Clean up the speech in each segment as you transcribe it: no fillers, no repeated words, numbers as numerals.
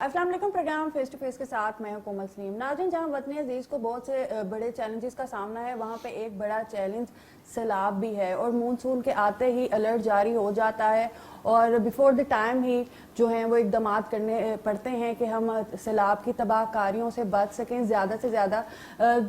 अस्सलाम वालेकुम। Programme face to face के साथ मैं हूं कोमल सलीम। नाज़रीन, जहां वतन अजीज को बहुत से बड़े चैलेंजेस का सामना है, वहां पे एक बड़ा चैलेंज सैलाब भी है और मानसून के आते ही अलर्ट जारी हो जाता है और बिफोर द टाइम ही जो हैं वो इकदाम करने पड़ते हैं कि हम सैलाब की तबाहकारियों से बच सकें ज़्यादा से ज़्यादा।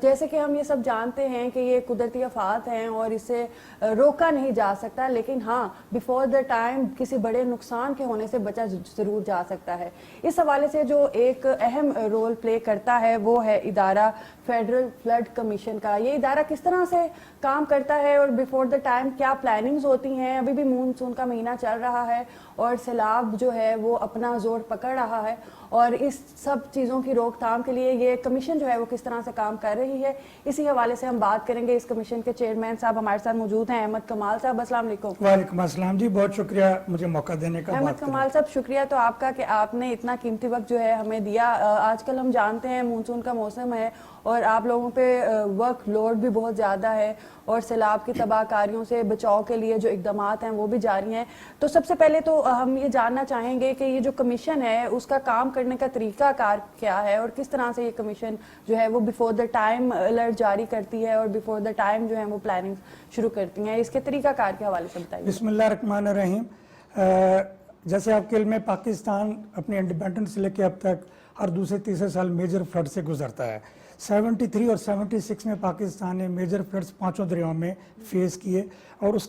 जैसे कि हम ये सब जानते हैं कि ये कुदरती आफात हैं और इसे रोका नहीं जा सकता, लेकिन हाँ बिफोर द टाइम किसी बड़े नुकसान के होने से बचा ज़रूर जा सकता है। इस हवाले से जो एक अहम रोल प्ले करता है वो है इदारा फेडरल फ्लड कमीशन का। ये इदारा किस तरह से काम करता है और बिफोर द टाइम क्या प्लानिंग्स होती हैं। अभी भी मानसून का महीना चल रहा है और सैलाब जो है वो अपना जोर पकड़ रहा है और इस सब चीज़ों की रोकथाम के लिए ये कमीशन जो है वो किस तरह से काम कर रही है, इसी हवाले से हम बात करेंगे। इस कमीशन के चेयरमैन साहब हमारे साथ मौजूद हैं, अहमद कमाल साहब। अस्सलाम वालेकुम। वालेकुम अस्सलाम जी, बहुत शुक्रिया मुझे मौका देने का। अहमद कमाल साहब, शुक्रिया तो आपका कि आपने इतना कीमती वक्त जो है हमें दिया। आजकल हम जानते हैं मानसून का मौसम है और आप लोगों पे वर्क लोड भी बहुत ज़्यादा है और सैलाब की तबाहकारियों से बचाव के लिए जो इकदाम हैं वो भी जारी हैं। तो सबसे पहले तो हम ये जानना चाहेंगे कि ये जो कमीशन है उसका काम करने का तरीका कार क्या है और किस तरह से ये कमीशन जो है वो बिफोर द टाइम अलर्ट जारी करती है और बिफोर द टाइम जो है वो प्लानिंग शुरू करती हैं। इसके तरीका कार के हवाले से बताइए। बिस्मिल्लाहिर्रहमानिर्रहीम। जैसे आपके इल्म में पाकिस्तान अपने इंडिपेंडेंस से लेकर अब तक हर दूसरे तीसरे साल मेजर फ्लड से गुजरता है। 73 और 76 में पाकिस्तान ने मेजर फ्लड्स पांचों दरियाओं में फेस किए और उस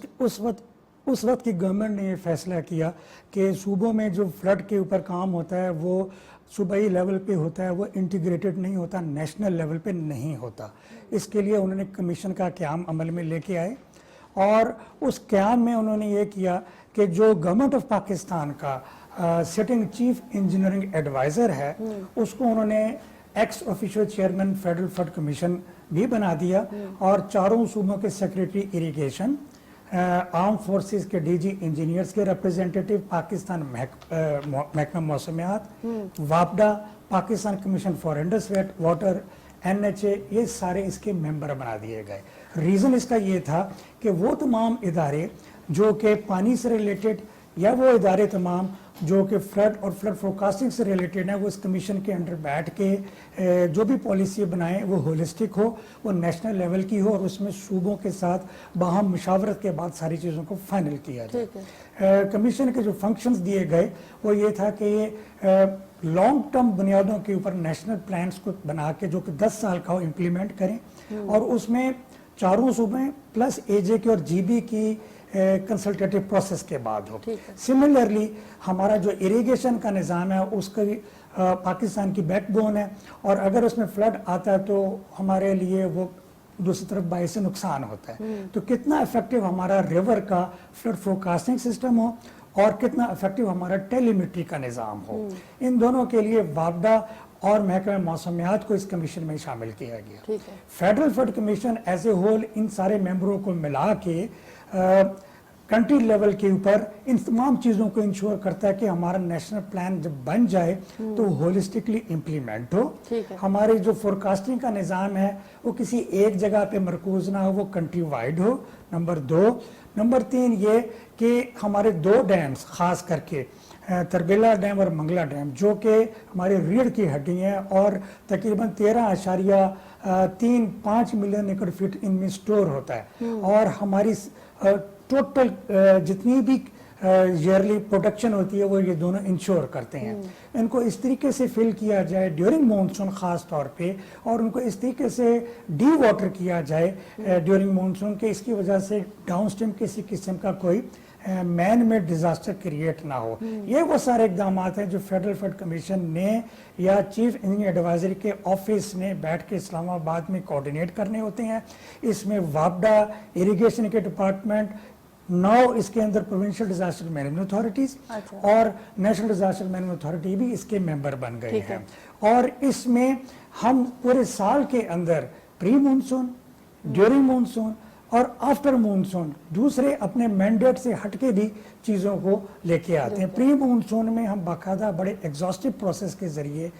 वक्त की गवर्नमेंट ने ये फैसला किया कि सूबों में जो फ्लड के ऊपर काम होता है वो सूबाई लेवल पे होता है, वो इंटीग्रेटेड नहीं होता, नेशनल लेवल पे नहीं होता। इसके लिए उन्होंने कमीशन का क़याम अमल में लेके आए और उस क़याम में उन्होंने ये किया कि जो गवर्नमेंट ऑफ पाकिस्तान का सिटिंग चीफ इंजीनियरिंग एडवाइज़र है उसको उन्होंने ex official chairman federal flood commission भी बना दिया और चारों सूबों के सेक्रेटरी इरिगेशन, आर्म फोर्सेस के डीजी इंजीनियर्स के रिप्रेजेंटेटिव, पाकिस्तान महकमा मौसमियात, वापडा, Pakistan commission for Indus water, NHA, ये सारे इसके मेंबर बना दिए गए। रीज़न इसका ये था कि वो तमाम इदारे जो कि पानी से रिलेटेड या वो इदारे तमाम जो कि फ्लड और फ्लड फोरकास्टिंग से रिलेटेड है वो इस कमीशन के अंडर बैठ के जो भी पॉलिसी बनाएं वो होलिस्टिक हो, वो नेशनल लेवल की हो और उसमें सूबों के साथ बाहम मशावरत के बाद सारी चीज़ों को फाइनल किया जाए। कमीशन के जो फंक्शंस दिए गए वो ये था कि ये लॉन्ग टर्म बुनियादों के ऊपर नेशनल प्लान्स को बना के जो कि 10 साल का हो इम्प्लीमेंट करें और उसमें चारों सूबे प्लस AJ की और GB की कंसल्टेटिव प्रोसेस के बाद हो। सिमिलरली हमारा जो इरिगेशन का निज़ाम है उसका भी पाकिस्तान की बैकबोन है और अगर उसमें फ्लड आता है तो हमारे लिए वो दूसरी तरफ बायस नुकसान होता है। तो कितना इफेक्टिव हमारा रिवर का फ्लड फोरकास्टिंग सिस्टम हो और कितना इफेक्टिव हमारा टेलीमेट्री का निज़ाम हो, इन दोनों के लिए वापडा और महकमा मौसमियात को इस कमीशन में शामिल किया गया। Federal flood commission as a whole इन सारे मेंबरों को मिला के कंट्री लेवल के ऊपर इन तमाम चीज़ों को इंश्योर करता है कि हमारा नेशनल प्लान जब बन जाए तो होलिस्टिकली इम्प्लीमेंट हो। हमारी जो फोरकास्टिंग का निज़ाम है वो किसी एक जगह पे मरकूज ना हो, वो कंट्री वाइड हो। नंबर 2। नंबर 3 ये कि हमारे 2 डैम्स खास करके तरबेला डैम और मंगला डैम जो कि हमारे रीढ़ की हड्डी हैं और तकरीबन 13.35 मिलियन एकड़ फीट इनमें स्टोर होता है और हमारी टोटल जितनी भी ईयरली प्रोडक्शन होती है वो ये दोनों इंश्योर करते हैं। इनको इस तरीके से फिल किया जाए ड्यूरिंग मानसून ख़ास तौर पे और उनको इस तरीके से डी वाटर किया जाए ड्यूरिंग मानसून के, इसकी वजह से डाउन स्ट्रीम किसी किस्म का कोई मैन मेड डिजास्टर क्रिएट ना हो। ये वो सारे इकदाम हैं जो फेडरल फ्लड कमीशन ने या चीफ इंजीनियर एडवाइजरी के ऑफिस ने बैठ के इस्लामाबाद में कोऑर्डिनेट करने होते हैं। इसमें वापडा, इरिगेशन के डिपार्टमेंट, नाउ इसके अंदर प्रोविंशियल डिजास्टर मैनेजमेंट अथॉरिटीज और नेशनल डिजास्टर मैनेजमेंट अथॉरिटी भी इसके मेंबर बन गए हैं और इसमें हम पूरे साल के अंदर प्री मानसून, ड्यूरिंग मानसून और आफ्टर मानसून दूसरे अपने मैंडेट से हटके भी चीज़ों को लेके आते हैं। प्री मानसून में हम बाकायदा बड़े एग्जॉस्टिव प्रोसेस के जरिए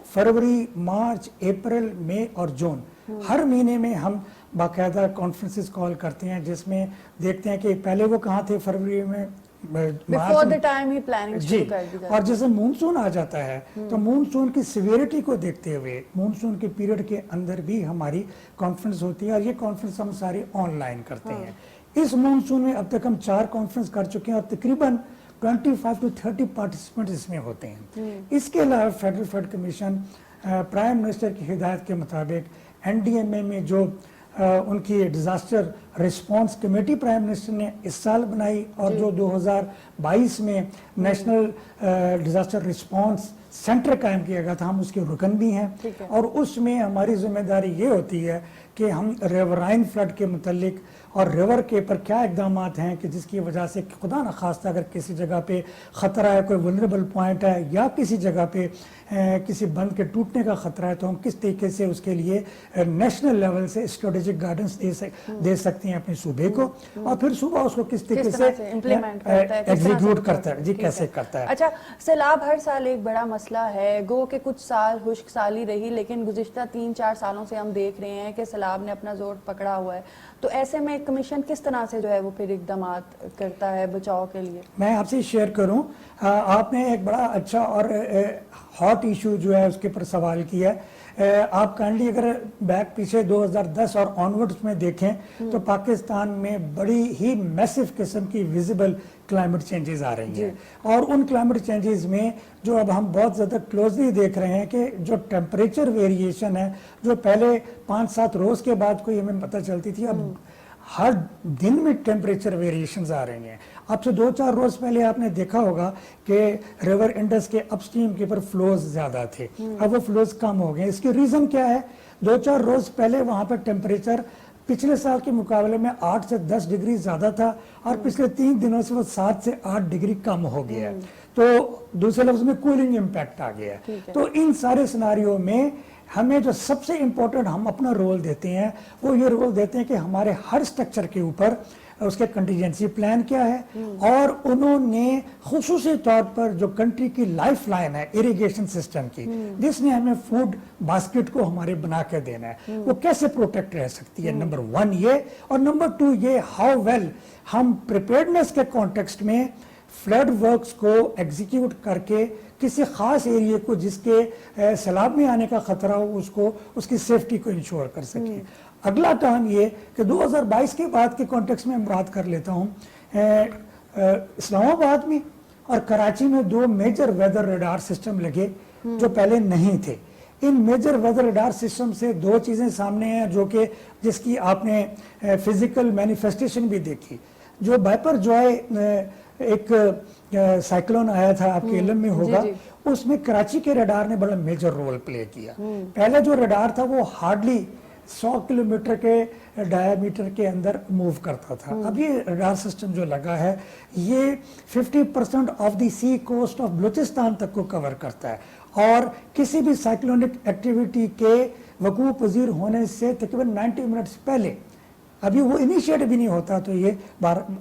फरवरी, मार्च, अप्रैल, मई और जून हर महीने में हम बाकायदा कॉन्फ्रेंसेस कॉल करते हैं जिसमें देखते हैं कि पहले वो कहाँ थे फरवरी में, Before the time he planning जी, शुरू कर दी जाती है। और जैसे मानसून आ जाता है तो मानसून की सिवियरिटी को देखते हुए मानसून के पीरियड के अंदर भी हमारी कॉन्फ्रेंस होती है, और ये कॉन्फ्रेंस हम सारी ऑनलाइन करते हैं। इस मानसून में अब तक हम 4 कॉन्फ्रेंस कर चुके हैं और तकरीबन 25 to 30 पार्टिसिपेंट्स इसमें होते हैं। इसके अलावा federal flood commission prime minister की हिदायत के मुताबिक NDMA में जो उनकी disaster response committee prime minister ने इस साल बनाई, और जो 2022 में नेशनल डिज़ास्टर रिस्पांस सेंटर कायम किया गया था, हम उसके रुकन भी हैं। और उसमें हमारी जिम्मेदारी ये होती है कि हम रिवराइन फ्लड के मुतल्लिक और रिवर के ऊपर क्या इकदाम हैं कि जिसकी वजह से खुदा न खास्ता अगर किसी जगह पे ख़तरा है, कोई वल्नरेबल पॉइंट है, या किसी जगह पे किसी बंद के टूटने का ख़तरा है, तो हम किस तरीके से उसके लिए नेशनल लेवल से स्ट्रेटेजिक गाइडेंस दे सकते हैं अपने सूबे को, और फिर सूबा उसको किस तरीके से एग्जीक्यूट करता है, जी कैसे करता है। अच्छा, सैलाब हर साल एक बड़ा मसला है। गो के कुछ साल खुश्क साली रही, लेकिन गुज़िश्ता 3-4 सालों से हम देख रहे हैं कि सैलाब ने अपना जोर पकड़ा हुआ है। तो ऐसे में कमीशन किस तरह से जो है वो फिर इकदाम करता है बचाव के लिए? मैं आपसे शेयर करूं, आपने एक बड़ा अच्छा और हॉट इशू जो है उसके ऊपर सवाल किया है। आप काइंडली अगर बैक पीछे 2010 और ऑनवर्ड्स में देखें तो पाकिस्तान में बड़ी ही मैसिव किस्म की विजिबल क्लाइमेट चेंजेस आ रही हैं, और उन क्लाइमेट चेंजेस में जो अब हम बहुत ज़्यादा क्लोजली देख रहे हैं कि जो टेम्परेचर वेरिएशन है, जो पहले 5-7 रोज़ के बाद कोई हमें पता चलती थी, अब हर दिन में टेम्परेचर वेरिएशंस आ रही हैं। अब से 2-4 रोज़ पहले आपने देखा होगा कि रिवर इंडस के अपस्ट्रीम के ऊपर फ्लोज ज़्यादा थे, अब वो फ्लोज कम हो गए। इसकी रीज़न क्या है? 2-4 रोज़ पहले वहाँ पर टेम्परेचर पिछले साल के मुकाबले में 8 से 10 डिग्री ज़्यादा था, और पिछले 3 दिनों से वो 7 से 8 डिग्री कम हो गया है। तो दूसरे लफ्ज़ में कूलिंग इम्पैक्ट आ गया है। तो इन सारे सिनारियों में हमें जो सबसे इम्पोर्टेंट हम अपना रोल देते हैं, वो ये रोल देते हैं कि हमारे हर स्ट्रक्चर के ऊपर उसके कंटीजेंसी प्लान क्या है, और उन्होंने खुसूसी तौर पर जो कंट्री की लाइफ लाइन है इरिगेशन सिस्टम की, जिसने हमें फूड बास्केट को हमारे बना के देना है, वो कैसे प्रोटेक्ट रह सकती है। नंबर 1 ये, और नंबर 2 ये हाउ वेल हम प्रिपेयर्डनेस के कॉन्टेक्स्ट में फ्लड वर्क्स को एग्जीक्यूट करके किसी खास एरिया को जिसके सैलाब में आने का खतरा हो, उसको उसकी सेफ्टी को इंश्योर कर सकें। अगला काम ये कि 2022 के बाद के कॉन्टेक्स्ट में बात कर लेता हूँ। इस्लामाबाद में और कराची में 2 मेजर वेदर रडार सिस्टम लगे जो पहले नहीं थे। इन मेजर वेदर रडार सिस्टम से 2 चीज़ें सामने हैं जो कि जिसकी आपने फिजिकल मैनिफेस्टेशन भी देखी। जो बाइपर जॉय एक साइक्लोन आया था, आपके इल्म में होगा, उसमें कराची के रडार ने बड़ा मेजर रोल प्ले किया। पहले जो रडार था वो हार्डली 100 किलोमीटर के डायमीटर के अंदर मूव करता था। अब ये रडार सिस्टम जो लगा है ये 50% of the sea coast of Balochistan तक को कवर करता है, और किसी भी साइक्लोनिक एक्टिविटी के वकूअ पजीर होने से तकरीबन 90 मिनट्स पहले, अभी वो इनिशिएट भी नहीं होता तो ये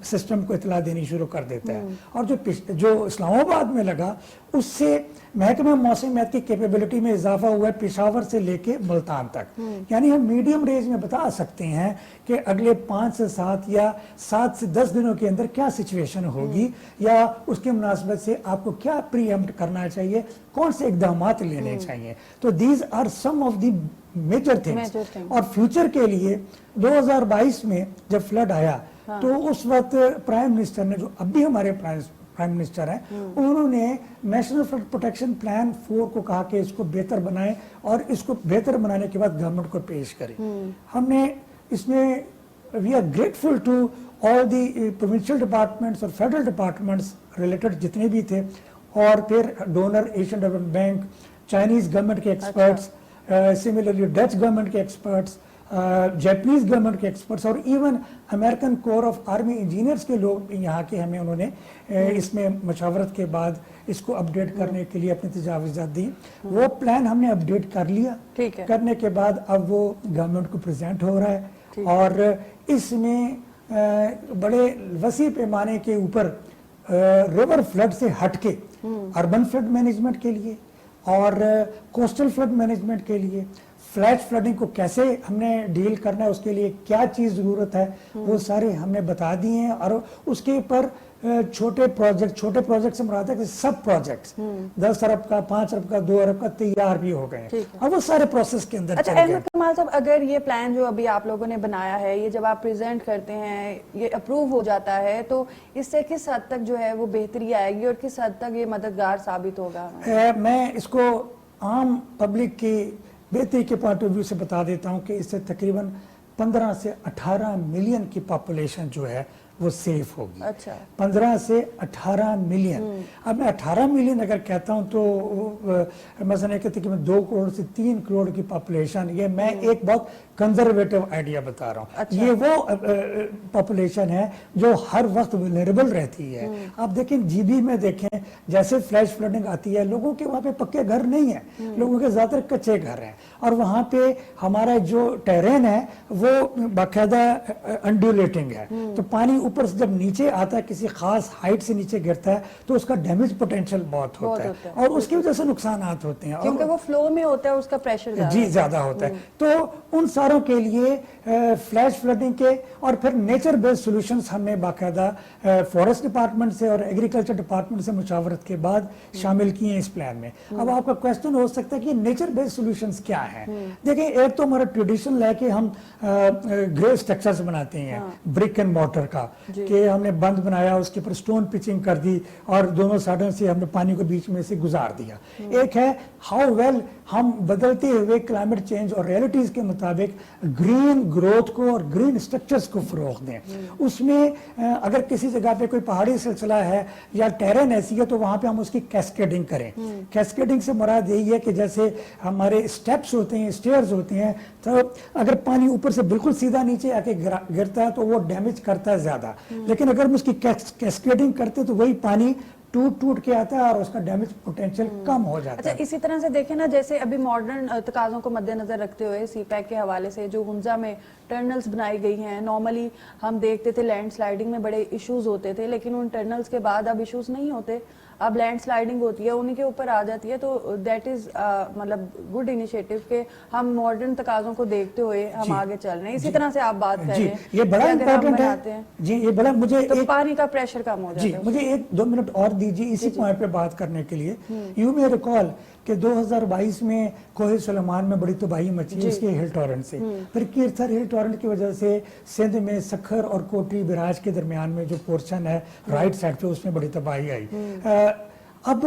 सिस्टम को इतला देनी शुरू कर देता है। और जो इस्लामाबाद में लगा उससे महकमे मौसमियात की कैपेबिलिटी में इजाफा हुआ है पेशावर से लेके मुल्तान तक। यानी हम मीडियम रेंज में बता सकते हैं कि अगले 5 से 7 या 7 से 10 दिनों के अंदर क्या सिचुएशन होगी, या उसके मुनासबत से आपको क्या प्रीएम्प्ट करना चाहिए, कौन से इकदाम लेने चाहिए। तो these are some of the major things. और फ्यूचर के लिए 2022 में जब फ्लड आया तो उस वक्त प्राइम मिनिस्टर ने, जो अब भी हमारे प्राइम मिनिस्टर हैं, उन्होंने नेशनल फ्लड प्रोटेक्शन प्लान 4 को कहा कि इसको बेहतर बनाएं, और इसको बेहतर बनाने के बाद गवर्नमेंट को पेश करें। हमने इसमें we are grateful to all the provincial departments और फेडरल डिपार्टमेंट्स रिलेटेड जितने भी थे, और फिर donor Asian development bank, Chinese government के एक्सपर्ट्स, सिमिलरली डच गवर्नमेंट के एक्सपर्ट्स, जापानीज गवर्नमेंट के एक्सपर्ट्स, और even American corps of army engineers के लोग यहाँ के हमें उन्होंने इसमें मशावरत के बाद इसको अपडेट करने के लिए अपनी तजावीज़ात दी। वो प्लान हमने अपडेट कर लिया। करने के बाद अब वो गवर्नमेंट को प्रेजेंट हो रहा है, और इसमें बड़े वसी पैमाने के ऊपर रिवर फ्लड से हटके अर्बन फ्लड मैनेजमेंट के लिए और कोस्टल फ्लड मैनेजमेंट के लिए, فلیش فلڈنگ کو کیسے ہم نے ڈیل کرنا ہے, اس کے لیے کیا چیز ضرورت ہے, وہ سارے ہم نے بتا دیے ہیں. اور اس کے اوپر چھوٹے پروجیکٹ سے مراد ہے کہ سب پروجیکٹس 10 ارب کا, 5 ارب کا, 2 ارب کا تیار بھی ہو گئے ہیں, اور وہ سارے پروسیس کے اندر اچھا احمد کمال صاحب, اگر یہ پلان جو ابھی آپ لوگوں نے بنایا ہے, یہ جب آپ پریزنٹ کرتے ہیں, یہ اپروو ہو جاتا ہے, تو اس سے کس حد تک جو ہے وہ بہتری آئے گی اور کس حد تک یہ مددگار ثابت ہوگا؟ میں اس کو عام پبلک کی بہتری کے پوائنٹ آف ویو سے بتا دیتا ہوں کہ اس سے تقریباً 15 سے 18 ملین کی پاپولیشن جو ہے وہ سیف ہوگی. 15 سے 18 ملین. اب میں 18 ملین اگر کہتا ہوں تو مثلا کہتے کہ میں 2 کروڑ سے 3 کروڑ کی پاپولیشن, یہ میں ایک بہت کنزرویٹو آئیڈیا بتا رہا ہوں. یہ وہ پاپولیشن ہے جو ہر وقت ولنریبل رہتی ہے. آپ دیکھیں جی بی میں دیکھیں جیسے فلیش فلڈنگ آتی ہے, لوگوں کے وہاں پہ پکے گھر نہیں ہیں, لوگوں کے زیادہ تر کچے گھر ہیں, اور وہاں پہ ہمارا جو ٹیرین ہے وہ باقاعدہ انڈیولیٹنگ ہے, تو پانی اوپر سے جب نیچے آتا ہے, کسی خاص ہائٹ سے نیچے گرتا ہے, تو اس کا ڈیمیج پوٹینشیل بہت ہوتا ہے, اور اس کی وجہ سے نقصانات ہوتے ہیں, کیونکہ وہ فلو میں ہوتا ہے, اس کا پریشر زیادہ ہوتا ہے. تو ان ساروں کے لیے فلیش فلڈنگ کے اور پھر نیچر بیسڈ سولوشنز ہم نے باقاعدہ فورسٹ ڈپارٹمنٹ سے اور ایگریکلچر ڈپارٹمنٹ سے مشاورت کے بعد شامل کیے ہیں اس پلان میں. اب آپ کا کویسچن ہو سکتا ہے کہ نیچر بیسڈ سولوشنز کیا ہیں. دیکھیں, ایک تو ہمارا ٹریڈیشنل ہے کہ ہم گرے اسٹرکچرز بناتے ہیں برک اینڈ مورٹر کا, کہ ہم نے بند بنایا, اس کے اوپر سٹون پچنگ کر دی, اور دونوں سائڈوں سے ہم نے پانی کو بیچ میں سے گزار دیا. ایک ہے ہاؤ ویل ہم بدلتے ہوئے کلائمیٹ چینج اور ریئلٹیز کے مطابق گرین گروتھ کو اور گرین اسٹرکچرز کو فروغ دیں. اس میں اگر کسی جگہ پہ کوئی پہاڑی سلسلہ ہے یا ٹیرن ایسی ہے, تو وہاں پہ ہم اس کی کیسکیڈنگ کریں. کیسکیڈنگ سے مراد یہی ہے کہ جیسے ہمارے اسٹیپس ہوتے ہیں, اسٹیئرز ہوتے ہیں, تو اگر پانی اوپر سے بالکل سیدھا نیچے آ کے گرتا ہے تو وہ ڈیمیج کرتا ہے زیادہ, لیکن اگر ہم اس کی کیسکیڈنگ کرتے ہیں تو وہی پانی ٹوٹ کے آتا ہے اور اس کا ڈیمیج پوٹینشیل کم ہو جاتا ہے. اچھا, اسی طرح سے دیکھیں نا, جیسے ابھی ماڈرن تقاضوں کو مد نظر رکھتے ہوئے سی پیک کے حوالے سے جو ہنزا میں ٹرنلز بنائی گئی ہیں, نارملی ہم دیکھتے تھے لینڈ سلائیڈنگ میں بڑے ایشوز ہوتے تھے, لیکن ان ٹرنلز کے بعد اب ایشوز نہیں ہوتے, اب لینڈ سلائیڈنگ ہوتی ہے, انہی کے اوپر آ جاتی ہے. تو دیٹ از مطلب گڈ انیشیٹو کہ ہم ماڈرن تقاضوں کو دیکھتے ہوئے ہم آگے چل رہے ہیں. اسی طرح سے آپ بات کر رہے ہیں, یہ بڑا امپورٹنٹ ہے جی, یہ بڑا, مجھے پانی کا پریشر کم ہو جاتا ہے. جی مجھے 1-2 منٹ اور دیجیے اسی پوائنٹ پہ بات کرنے کے لیے. یو میں ریکال کہ 2022 میں کوہ سلیمان میں بڑی تباہی مچی اس کے ہل ٹورنٹ سے, پھر کیرتھر ہل ٹورنٹ کی وجہ سے سندھ میں سکھر اور کوٹی براج کے درمیان میں جو پورشن ہے رائٹ سائڈ پہ, اس میں بڑی تباہی آئی. اب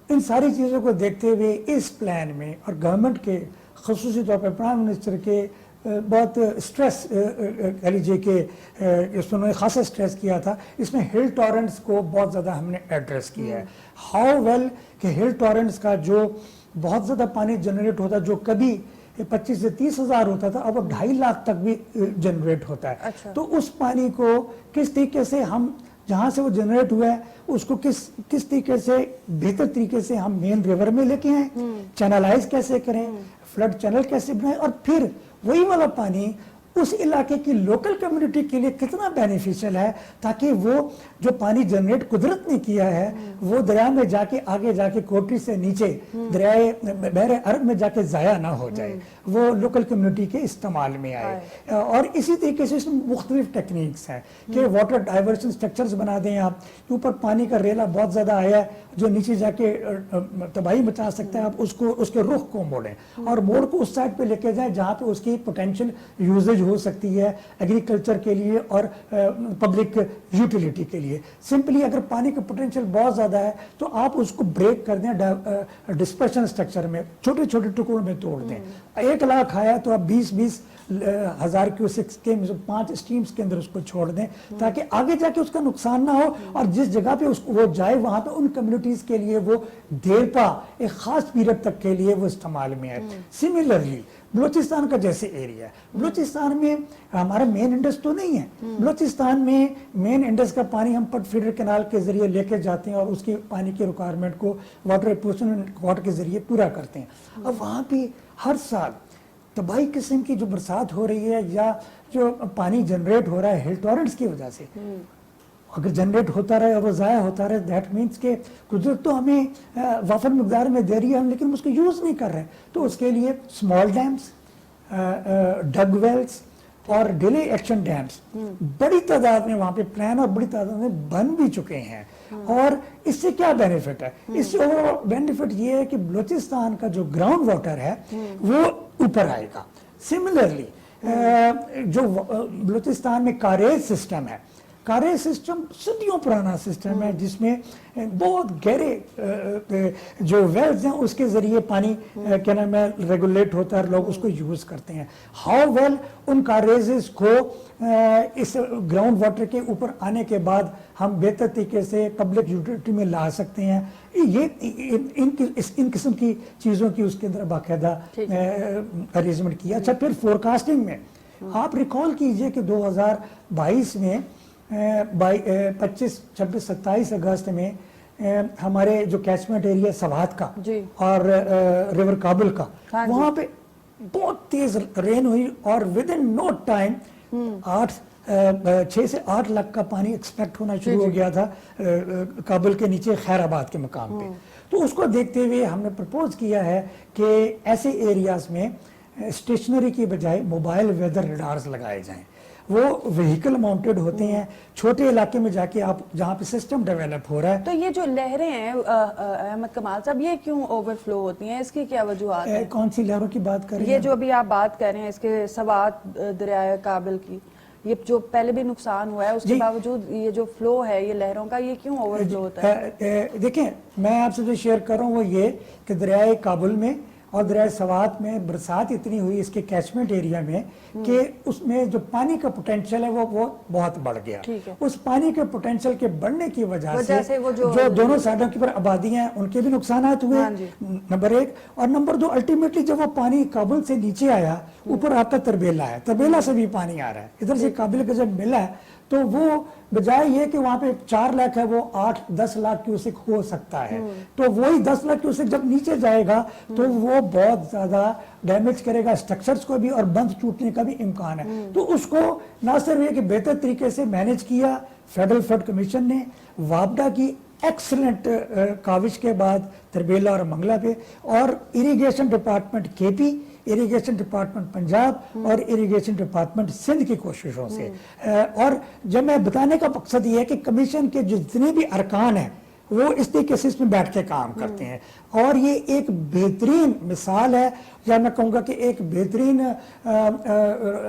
ان ساری چیزوں کو دیکھتے ہوئے اس پلان میں اور گورنمنٹ کے خصوصی طور پہ پرائم منسٹر کے بہت سٹریس کہہ لیجیے کہ اس میں انہوں نے خاصا سٹریس کیا تھا, اس میں ہل ٹورنٹس کو بہت زیادہ ہم نے ایڈریس کیا ہے. ہاؤ ویل کہ ہل ٹورنٹس کا جو بہت زیادہ پانی جنریٹ ہوتا ہے, جو کبھی 25 سے 30 ہزار ہوتا تھا, اب 2.5 لاکھ تک بھی جنریٹ ہوتا ہے. تو اس پانی کو کس طریقے سے ہم جہاں سے وہ جنریٹ ہوا ہے اس کو کس طریقے سے بہتر طریقے سے ہم مین ریور میں لے کے آئیں, چینلائز کیسے کریں, فلڈ چینل کیسے بنائیں, اور پھر وہی والا پانی اس علاقے کی لوکل کمیونٹی کے لیے کتنا بینیفیشل ہے, تاکہ وہ جو پانی جنریٹ قدرت نے کیا ہے وہ دریا میں جا کے آگے جا کے کوٹری سے نیچے دریائے بحر عرب میں جا کے ضائع نہ ہو جائے, وہ لوکل کمیونٹی کے استعمال میں آئے. اور اسی طریقے سے اس میں مختلف ٹیکنیکس ہیں کہ واٹر ڈائیورشن سٹرکچرز بنا دیں آپ, اوپر پانی کا ریلا بہت زیادہ آیا ہے جو نیچے جا کے تباہی مچا سکتا ہے, آپ اس کے رخ کو موڑیں اور موڑ کو اس سائڈ پہ لے کے جائیں جہاں پہ اس کی پوٹینشیل یوزیج ہو سکتی ہے ایگریکلچر کے لیے اور پبلک یوٹیلیٹی کے لیے. سمپلی اگر پانی کا پوٹینشیل بہت زیادہ ہے تو آپ اس کو بریک کر دیں, ڈسپرشن سٹرکچر میں چھوٹے چھوٹے ٹکڑوں میں توڑ دیں. 1 لاکھ آیا تو آپ 20 ہزار کیوسکس کے 5 اسٹریمز کے اندر اس کو چھوڑ دیں, تاکہ آگے جا کے اس کا نقصان نہ ہو, اور جس جگہ پہ وہ جائے وہاں پہ ان کمیونٹیز کے لیے وہ دیر پا ایک خاص پیریڈ تک کے لیے وہ استعمال میں آئے. سملرلی بلوچستان کا جیسے ایریا ہے, بلوچستان میں ہمارا مین انڈس تو نہیں ہے, بلوچستان میں مین انڈس کا پانی ہم پٹ فیڈر کینال کے ذریعے لے کے جاتے ہیں اور اس کی پانی کی ریکوائرمنٹ کو واٹر ایپوریشن کوارٹر کے ذریعے پورا کرتے ہیں. اب وہاں پہ ہر سال تباہی قسم کی جو برسات ہو رہی ہے یا جو پانی جنریٹ ہو رہا ہے ہل ٹورنٹس کی وجہ سے, اگر جنریٹ ہوتا رہے اور وہ ضائع ہوتا رہے, دیٹ مینس کہ قدرت تو ہمیں وافر مقدار میں دے رہی ہے, ہم لیکن اس کو یوز نہیں کر رہے. تو اس کے لیے اسمال ڈیمز डग वेल्स और डिले एक्शन डैम्स बड़ी तादाद में वहां पे प्लान और बड़ी तादाद में बन भी चुके हैं। और इससे क्या बेनिफिट है? इससे बेनिफिट ये है कि बलूचिस्तान का जो ग्राउंड वाटर है वो ऊपर आएगा। सिमिलरली जो बलूचिस्तान में कारेज सिस्टम है, कारेज सिस्टम सदियों पुराना सिस्टम है जिसमें बहुत गहरे जो वेल्स हैं उसके जरिए पानी क्या नाम है रेगुलेट होता है और लोग उसको यूज करते हैं। हाउ वेल उन कारेजेस को इस ग्राउंड वाटर के ऊपर आने के बाद हम बेहतर तरीके से पब्लिक यूटिलिटी में ला सकते हैं, ये इन किस्म की चीज़ों की उसके अंदर बाकायदा अरेंजमेंट किया। अच्छा, फिर फोरकास्टिंग में आप रिकॉल कीजिए कि 2022 में 25, 26, 27 अगस्त में हमारे जो कैचमेंट एरिया सवात का और रिवर काबुल का, वहां पे बहुत तेज रेन हुई और विद इन नो टाइम 6 से 8 लाख का पानी एक्सपेक्ट होना शुरू हो गया था काबुल के नीचे खैराबाद के मकाम पे। तो उसको देखते हुए हमने प्रपोज किया है कि ऐसे एरियाज में स्टेशनरी की बजाय मोबाइल वेदर रडार्स लगाए जाएं। वो व्हीकल माउंटेड होते हैं, छोटे इलाके में जाके आप जहाँ पे सिस्टम डेवलप हो रहा है। तो ये जो लहरें हैं अहमद कमाल साहब, ये क्यों ओवरफ्लो होती हैं, इसकी क्या वजूहत है? कौन सी लहरों की बात कर रहे हैं? ये जो अभी आप बात कर रहे हैं इसके सवात दरिया काबिल की, ये जो पहले भी नुकसान हुआ है उसके बावजूद ये जो फ्लो है ये लहरों का, ये क्यों ओवरफ्लो होता है? देखिए, मैं आपसे जो शेयर कर रहा हूँ वो ये कि दरिया काबुल में और दरिया सवात में बरसात इतनी हुई इसके कैचमेंट एरिया में कि उसमें जो पानी का पोटेंशियल है वो बहुत बढ़ गया। उस पानी के पोटेंशियल के बढ़ने की वजह से वो जो दोनों साइडों की पर आबादियां हैं उनके भी नुकसान हुए, नंबर 1। और नंबर 2, अल्टीमेटली जब वो पानी काबुल से नीचे आया, ऊपर आता तरबेला है, तरबेला से भी पानी आ रहा है, इधर से काबिल का जब मिला तो वो बजाय ये कि वहां पे 4 लाख है वो 8-10 लाख क्यूसेक हो सकता है। तो वही 10 लाख क्यूसेक जब नीचे जाएगा तो वो बहुत ज्यादा डैमेज करेगा स्ट्रक्चर्स को भी और बंद टूटने का भी इम्कान है। तो उसको ना सिर्फ ये कि बेहतर तरीके से मैनेज किया फेडरल फ्लड कमीशन ने, वापडा की एक्सलेंट काविश के बाद तरबेला और मंगला पे, और irrigation department KP, irrigation department Punjab और इरिगेशन डिपार्टमेंट सिंध की कोशिशों से। और जब मैं बताने का मकसद ये है कि कमीशन के जितने भी अरकान हैं वो इस तरीके से इसमें बैठ के काम करते हैं, और ये एक बेहतरीन मिसाल है, या मैं कहूँगा कि एक बेहतरीन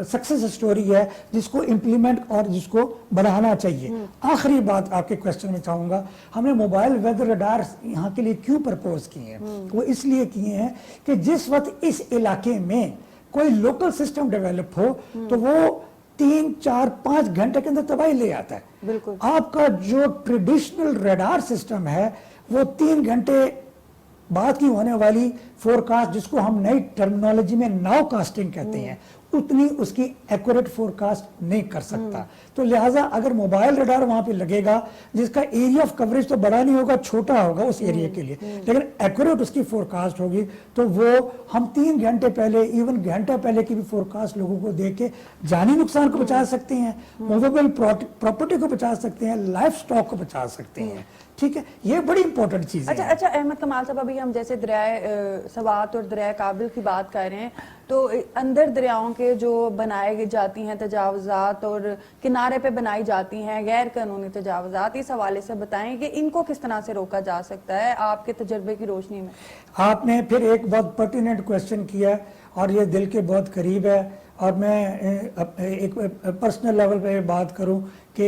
सक्सेस स्टोरी है जिसको इम्प्लीमेंट और जिसको बढ़ाना चाहिए। आखिरी बात आपके क्वेश्चन में चाहूँगा, हमने मोबाइल वेदर रडार्स यहाँ के लिए क्यों प्रपोज किए हैं? वो इसलिए किए हैं कि जिस वक्त इस इलाके में कोई लोकल सिस्टम डेवलप हो तो वो 3, 4, 5 घंटे के अंदर तबाही ले आता है। बिल्कुल। आपका जो ट्रेडिशनल रडार सिस्टम है वो 3 घंटे बाद की होने वाली फोरकास्ट, जिसको हम नई टर्मिनोलॉजी में नाउ कास्टिंग कहते हैं, उतनी उसकी एक्यूरेट फोरकास्ट नहीं कर सकता। तो लिहाजा अगर मोबाइल रडार वहां पे लगेगा जिसका एरिया ऑफ कवरेज तो बड़ा नहीं होगा, छोटा होगा उस एरिया के लिए, लेकिन एक्यूरेट उसकी फोरकास्ट होगी, तो वो हम 3 घंटे पहले, इवन घंटा पहले की भी फोरकास्ट लोगों को दे के जानी नुकसान को बचा सकते हैं, मूवेबल प्रॉपर्टी को बचा सकते हैं, लाइफ स्टॉक को बचा सकते हैं। ठीक है, ये बड़ी इंपॉर्टेंट चीज है। अच्छा अहमद कमाल साहब, अभी हम जैसे दरिया सवात और दरिया काबिल की बात कर रहे हैं, तो अंदर दरियाओं के जो बनाए जाती हैं तजावजात और किनारे पे बनाई जाती हैं गैर कानूनी तजावजात, इस हवाले से बताएं कि इनको किस तरह से रोका जा सकता है आपके तजर्बे की रोशनी में? आपने फिर एक बहुत पर्टिनेंट क्वेश्चन किया और ये दिल के बहुत करीब है, और मैं एक पर्सनल लेवल पे बात करूं कि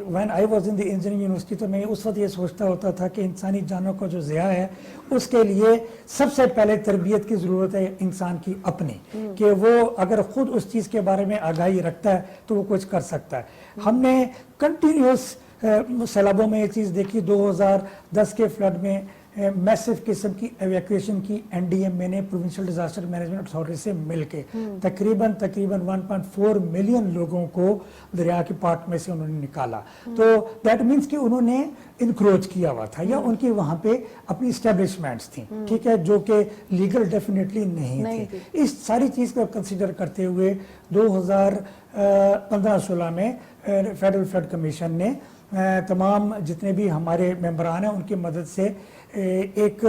when I was in the engineering university, तो मैं उस वक्त ये सोचता होता था कि इंसानी जानों का जो ज़िया है उसके लिए सबसे पहले तरबियत की ज़रूरत है इंसान की अपनी, कि वो अगर ख़ुद उस चीज़ के बारे में आगाही रखता है तो वो कुछ कर सकता है। हमने कंटिन्यूस सैलाबों में ये चीज़ देखी, 2010 के फ्लड में मैसिव किस्म की एवैक्यूएशन की एनडीएमए ने, प्रोविंशियल डिजास्टर मैनेजमेंट अथॉरिटी से मिलके तकरीबन 1.4 मिलियन लोगों को दरिया के पार्ट में से उन्होंने निकाला। तो दैट मीन्स कि उन्होंने इनक्रोच किया हुआ था या उनकी वहां पे अपनी इस्टेब्लिशमेंट्स थी, ठीक है, जो कि लीगल डेफिनेटली नहीं थी। इस सारी चीज को कंसिडर करते हुए 2015-16 में फेडरल फ्लड कमीशन ने तमाम जितने भी हमारे मेंबरान हैं उनकी मदद से एक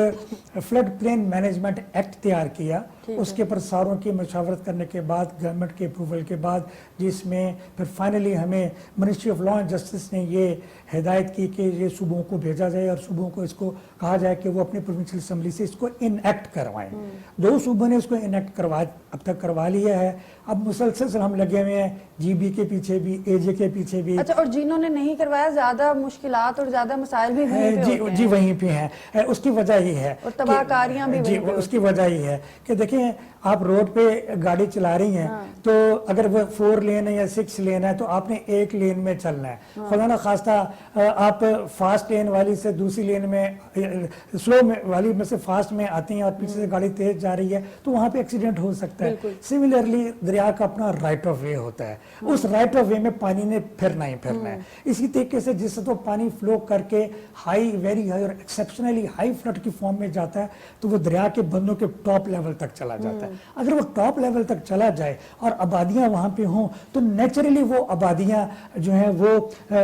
फ्लड प्लेन मैनेजमेंट एक्ट तैयार किया। उसके पर सारों की मशावरत करने के बाद, गवर्नमेंट के अप्रूवल के बाद, जिसमें फिर फाइनली हमें ministry of law and justice ने ये हिदायत की कि ये सूबों को भेजा जाए और सूबों को इसको कहा जाए कि वो अपनी प्रोविंशियल असम्बली से इसको इनएक्ट करवाएं। 2 सूबों ने इसको इनएक्ट अब तक करवा लिया है। अब मुसलसल हम लगे हुए हैं, जीबी के पीछे भी, एजे के पीछे भी। अच्छा, और जिन्होंने नहीं करवाया ज्यादा मुश्किलात और ज्यादा मसाइल भी वहीं पे होते हैं। जी वहीं पे हैं। उसकी वजह ये है और तबाहकारियां भी जी, उसकी वजह ये है कि देखिए आप रोड पे गाड़ी चला रही हैं तो अगर वो 4 लेन है या 6 लेन है तो आपने 1 लेन में चलना है। खुदा ना खास्ता आप फास्ट लेन वाली से दूसरी लेन में, स्लो वाली में से फास्ट में आती हैं और पीछे से गाड़ी तेज जा रही है तो वहां पे एक्सीडेंट हो सकता है। सिमिलरली दरिया का अपना राइट ऑफ वे होता है, उस राइट ऑफ वे में पानी ने फिरना ही फिरना है। इसी तरीके से जिससे तो पानी फ्लो करके हाई, वेरी हाई और एक्सेप्शनली हाई फ्लड की फॉर्म में जाता है तो वो दरिया के बंदों के टॉप लेवल तक चला जाता है। अगर वो टॉप लेवल तक चला जाए और आबादियां वहां पे हों तो नेचुरली वो आबादियां जो है वो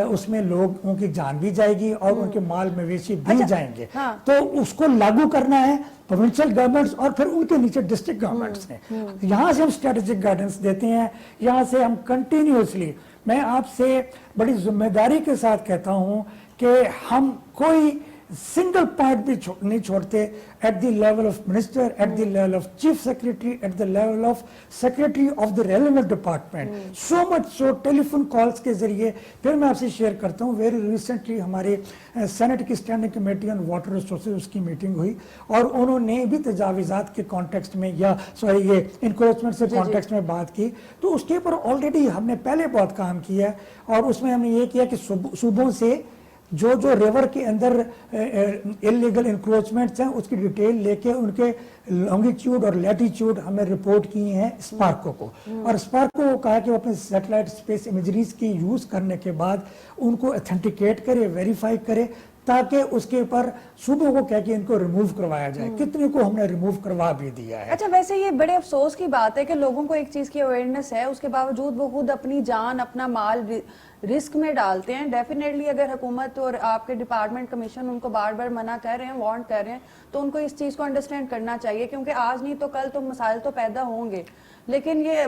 उसमें लोगों की जान भी जाएगी और उनके माल मवेशी भी जाएंगे। तो उसको लागू करना है प्रोविंशियल गवर्नमेंट्स और फिर उनके नीचे डिस्ट्रिक्ट गवर्नमेंट्स ने। यहाँ से हम स्ट्रेटेजिक गाइडेंस देते हैं, यहाँ से हम कंटिन्यूसली, मैं आपसे बड़ी जिम्मेदारी के साथ कहता हूँ कि हम कोई सिंगल पॉइंट भी नहीं छोड़ते at the level of minister, at the level of chief secretary, at the level of secretary of the relevant department. So much so telephone calls के जरिए। फिर मैं आपसे शेयर करता हूँ, वेरी रिसेंटली हमारे सेनेट की standing committee on water resources उसकी मीटिंग हुई और उन्होंने भी तजावीज़ात के कॉन्टेक्स्ट में या सॉरी ये इंक्रोचमेंट से कॉन्टेक्स्ट में बात की। तो उसके ऊपर ऑलरेडी हमने पहले बहुत काम किया और उसमें हमने ये किया कि सूबों से जो रिवर के अंदर इलीगल इंक्रोचमेंट्स हैं उसकी डिटेल लेके उनके लॉन्गिट्यूड और लैटिट्यूड हमें रिपोर्ट किए हैं स्पार्को को। और स्पार्को को कहा कि वो अपने सैटेलाइट स्पेस इमेजरीज की यूज करने के बाद उनको ऑथेंटिकेट करे, वेरीफाई करे ताकि उसके ऊपर सूबों को कह के इनको रिमूव करवाया जाए। कितने को हमने रिमूव करवा भी दिया है। अच्छा, वैसे ये बड़े अफसोस की बात है कि लोगों को एक चीज की अवेयरनेस है, उसके बावजूद वो खुद अपनी जान, अपना माल रिस्क में डालते हैं। डेफिनेटली अगर हुकूमत और आपके डिपार्टमेंट कमीशन उनको बार बार मना कर रहे हैं, वार्न कर रहे हैं, तो उनको इस चीज को अंडरस्टैंड करना चाहिए क्योंकि आज नहीं तो कल तो मसाइल तो पैदा होंगे। लेकिन ये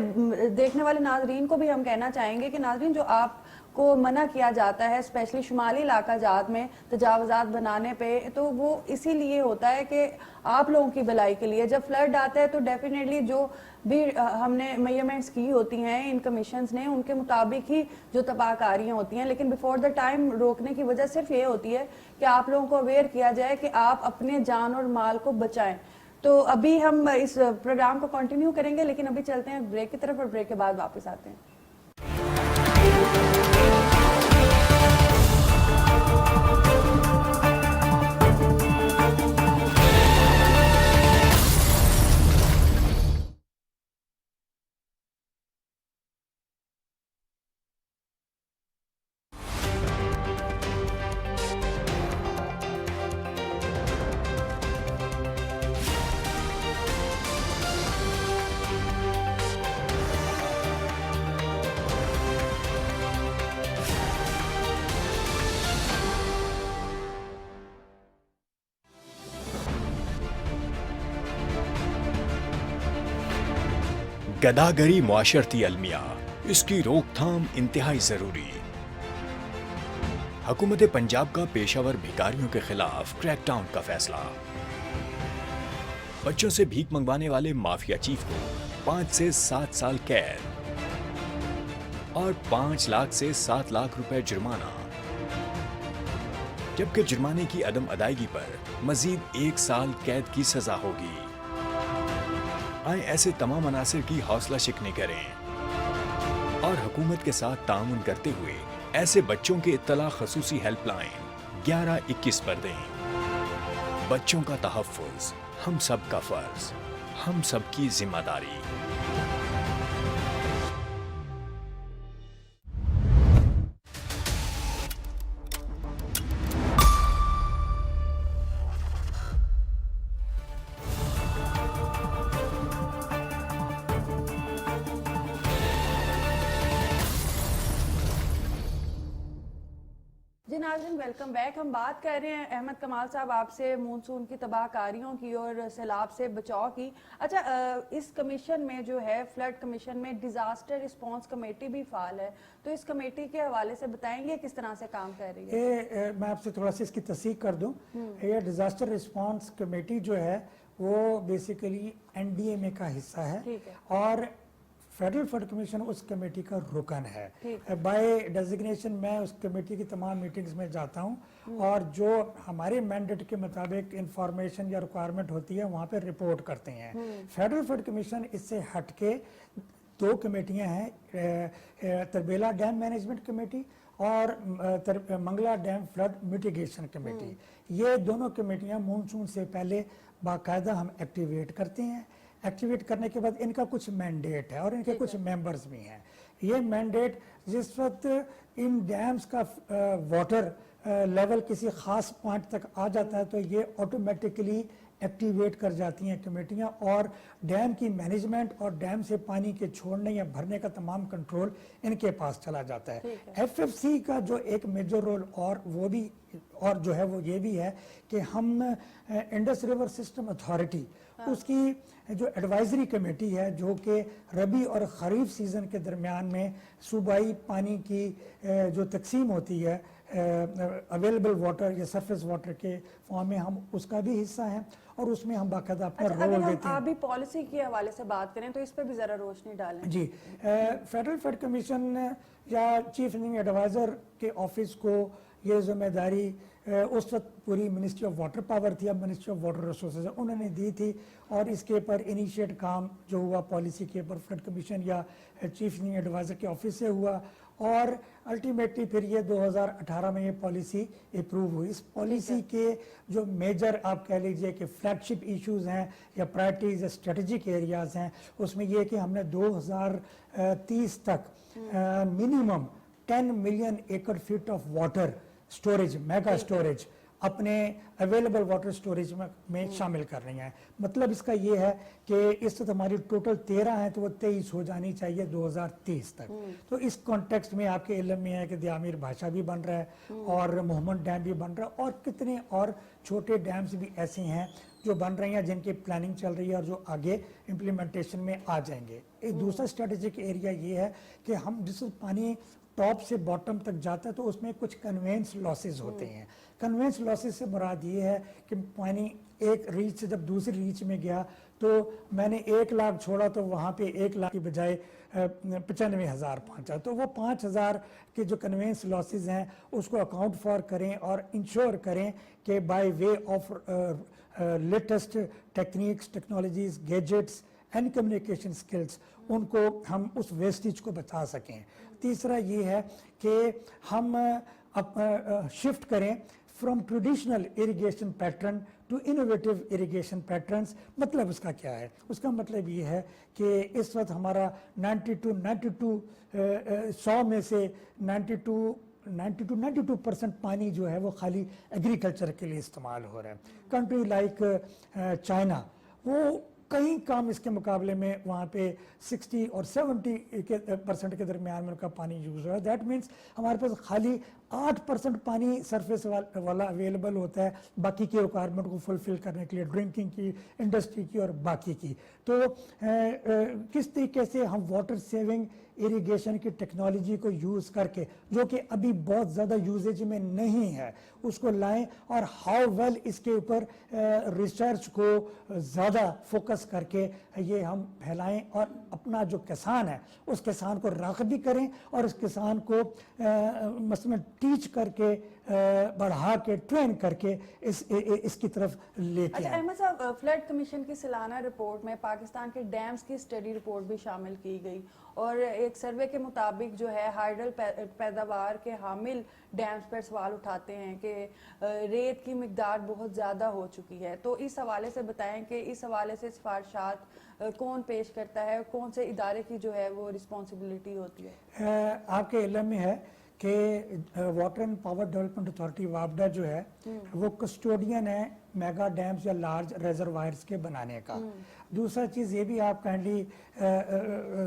देखने वाले नाजरीन को भी हम कहना चाहेंगे कि नाजरीन, जो आप को मना किया जाता है स्पेशली शुमाली इलाका जात में तजावजात बनाने पे, तो वो इसीलिए होता है कि आप लोगों की भलाई के लिए। जब फ्लड आता है तो डेफिनेटली जो भी हमने मेजरमेंट्स की होती हैं इन कमीशंस ने, उनके मुताबिक ही जो तबाहकारियां होती हैं, लेकिन बिफोर द टाइम रोकने की वजह सिर्फ ये होती है कि आप लोगों को अवेयर किया जाए कि आप अपने जान और माल को बचाएं। तो अभी हम इस प्रोग्राम को कंटिन्यू करेंगे, लेकिन अभी चलते हैं ब्रेक की तरफ और ब्रेक के बाद वापस आते हैं। गदागरी मुआशरती अलमिया, इसकी रोकथाम इंतहाई जरूरी। हुकूमत पंजाब का पेशावर भिखारियों के खिलाफ क्रैकडाउन का फैसला। बच्चों से भीख मंगवाने वाले माफिया चीफ को 5 से 7 साल कैद और 5 लाख से 7 लाख रुपए जुर्माना, जबकि जुर्माने की अदम अदायगी पर मजीद 1 साल कैद की सजा होगी। आए ऐसे तमाम अनासिर की हौसला शिकनी करें और हुकूमत के साथ ताउन करते हुए ऐसे बच्चों के इत्तला खसूसी हेल्पलाइन 1121 पर दें। बच्चों का तहफ़्फ़ुज़ हम सब का फर्ज, हम सब की जिम्मेदारी। जी नाज़रीन, वेलकम बैक। हम बात कर रहे हैं अहमद कमाल साहब आपसे मानसून की तबाहकारियों की और सैलाब से बचाव की। अच्छा, इस कमीशन में जो है, फ्लड कमीशन में डिजास्टर रिस्पांस कमेटी भी फाल है, तो इस कमेटी के हवाले से बताएंगे किस तरह से काम कर रही है? मैं आपसे थोड़ा सा इसकी तस्दीक कर दूं। ये डिजास्टर रिस्पांस कमेटी जो है वो बेसिकली एनडीएमए का हिस्सा है और फेडरल फ्लड कमीशन उस कमेटी का रुकन है। बाय डेजिग्नेशन मैं उस कमेटी की तमाम मीटिंग्स में जाता हूं और जो हमारे मैंडेट के मुताबिक इंफॉर्मेशन या रिक्वायरमेंट होती है वहां पे रिपोर्ट करते हैं। फेडरल फ्लड कमीशन इससे हटके दो कमेटियां हैं, तरबेला डैम मैनेजमेंट कमेटी और Mangla dam flood mitigation committee. ये दोनों कमेटियां मानसून से पहले बाकायदा हम एक्टिवेट करते हैं। एक्टिवेट करने के बाद इनका कुछ मैंडेट है और इनके कुछ मेंबर्स भी हैं। ये मैंडेट जिस वक्त इन डैम्स का वाटर लेवल किसी खास पॉइंट तक आ जाता है तो ये ऑटोमेटिकली एक्टिवेट कर जाती हैं कमेटियां और डैम की मैनेजमेंट और डैम से पानी के छोड़ने या भरने का तमाम कंट्रोल इनके पास चला जाता है। एफएफसी का जो एक मेजर रोल और वो भी और जो है वो ये भी है कि हम इंडस रिवर सिस्टम अथॉरिटी उसकी जो एडवाइजरी कमेटी है जो कि रबी और खरीफ सीजन के दरमियान में सूबाई पानी की जो तकसीम होती है अवेलेबल वाटर या सरफेस वाटर के फॉर्म में, हम उसका भी हिस्सा है और उसमें हम बाकायदा अपना रोल देते हैं। अभी पॉलिसी के हवाले से बात करें तो इस पे भी जरा रोशनी डालें। जी, फेडरल फ्लड कमीशन या चीफ इंजीनियर एडवाइजर के ऑफिस को ये जिम्मेदारी उस वक्त पूरी मिनिस्ट्री ऑफ वाटर पावर थी, अब मिनिस्ट्री ऑफ वाटर रिसोर्सेज उन्होंने दी थी और इसके ऊपर इनिशिएट काम जो हुआ पॉलिसी के ऊपर फ्लड कमीशन या चीफ इंजीनियर एडवाइजर के ऑफिस से हुआ और अल्टीमेटली फिर ये 2018 में ये पॉलिसी अप्रूव हुई। इस पॉलिसी के जो मेजर आप कह लीजिए कि फ्लैगशिप इश्यूज हैं या प्रायोरिटीज या स्ट्रेटेजिक एरियाज हैं, उसमें ये कि हमने 2030 तक मिनिमम 10 मिलियन एकड़ feet of water storage, mega storage अपने अवेलेबल वाटर स्टोरेज में शामिल कर रही हैं। मतलब इसका ये है कि इस वक्त हमारी टोटल 13 है तो वो 23 हो जानी चाहिए 2030 तक। तो इस कॉन्टेक्स्ट में आपके इल्म में है कि दियामिर भाषा भी बन रहा है और मोहम्मद डैम भी बन रहा है और कितने और छोटे डैम्स भी ऐसे हैं जो बन रही हैं जिनकी प्लानिंग चल रही है और जो आगे इम्प्लीमेंटेशन में आ जाएंगे। एक दूसरा स्ट्रेटेजिक एरिया ये है कि हम जिस पानी टॉप से बॉटम तक जाता है तो उसमें कुछ कन्वेंस लॉसेस होते हैं। कन्वेंस लॉसेस से मुराद ये है कि पानी एक रीच से जब दूसरी रीच में गया तो मैंने 1 लाख छोड़ा तो वहाँ पे 1 लाख की बजाय 95,000 पहुँचा, तो वो 5,000 के जो कन्वेंस लॉसेस हैं उसको अकाउंट फॉर करें और इंश्योर करें कि by way of latest techniques, technologies, gadgets and communication skills उनको हम उस वेस्टेज को बचा सकें। तीसरा ये है कि हम शिफ्ट करें from traditional irrigation pattern to innovative irrigation patterns. मतलब उसका क्या है? उसका मतलब ये है कि इस वक्त हमारा 100 में से 92% पानी जो है वो खाली एग्रीकल्चर के लिए इस्तेमाल हो रहा है। कंट्री लाइक चाइना वो कई काम इसके मुकाबले में वहाँ पे 60 और 70% के दरमियान में उनका पानी यूज़ हो रहा है। दैट मीन्स हमारे पास खाली 8% पानी सरफेस वाला अवेलेबल होता है बाकी की रिक्वायरमेंट को फुलफिल करने के लिए, ड्रिंकिंग की, इंडस्ट्री की और बाकी की। तो किस तरीके से हम वाटर सेविंग इरिगेशन की टेक्नोलॉजी को यूज़ करके, जो कि अभी बहुत ज़्यादा यूजेज में नहीं है, उसको लाएं और हाउ वेल इसके ऊपर रिसर्च को ज़्यादा फोकस करके ये हम फैलाएं और अपना जो किसान है उस किसान को राग़िब भी करें और उस किसान को मसलन टीच करके बढ़ा के ट्रेन करके इसकी तरफ लेके। अच्छा अहमद साहब, फ्लड कमीशन की सालाना रिपोर्ट में पाकिस्तान के डैम्स की स्टडी रिपोर्ट भी शामिल की गई और एक सर्वे के मुताबिक जो है हाइडल पैदावार के हामिल डैम्स पर सवाल उठाते हैं कि रेत की मिकदार बहुत ज़्यादा हो चुकी है। तो इस हवाले से बताएं कि इस हवाले से सिफारिशात कौन पेश करता है, कौन से इदारे की जो है वो रिस्पॉन्सिबिलिटी होती है? आपके इल्म में है कि water and power development authority वापडा जो है वो कस्टोडियन है मेगा डैम्स या लार्ज रेजरवायर्स के बनाने का। दूसरा चीज़ ये भी आप काइंडली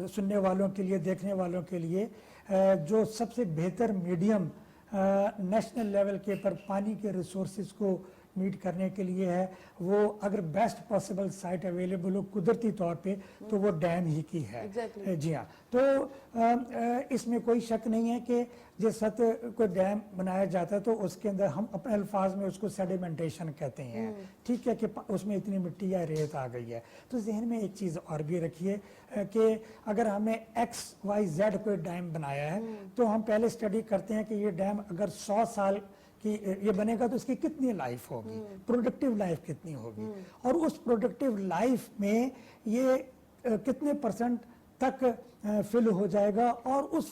सुनने वालों के लिए, देखने वालों के लिए, जो सबसे बेहतर मीडियम نیشنل لیول کے پر پانی کے ریسورسز کو میٹ کرنے کے لیے ہے، وہ اگر بیسٹ پاسبل سائٹ اویلیبل ہو قدرتی طور پہ تو وہ ڈیم ہی کی ہے. جی ہاں، تو اس میں کوئی شک نہیں ہے کہ جس وقت کوئی ڈیم بنایا جاتا ہے تو اس کے اندر ہم اپنے الفاظ میں اس کو سیڈیمنٹیشن کہتے ہیں. ٹھیک ہے کہ اس میں اتنی مٹی یا ریت آ گئی ہے. تو ذہن میں ایک چیز اور بھی رکھیے کہ اگر ہم نے XYZ کوئی ڈیم بنایا ہے تو ہم پہلے اسٹڈی کرتے ہیں کہ یہ ڈیم اگر 100 سال کہ یہ بنے گا تو اس کی کتنی لائف ہوگی، پروڈکٹیو لائف کتنی ہوگی، اور اس پروڈکٹیو لائف میں یہ کتنے % تک فل ہو جائے گا، اور اس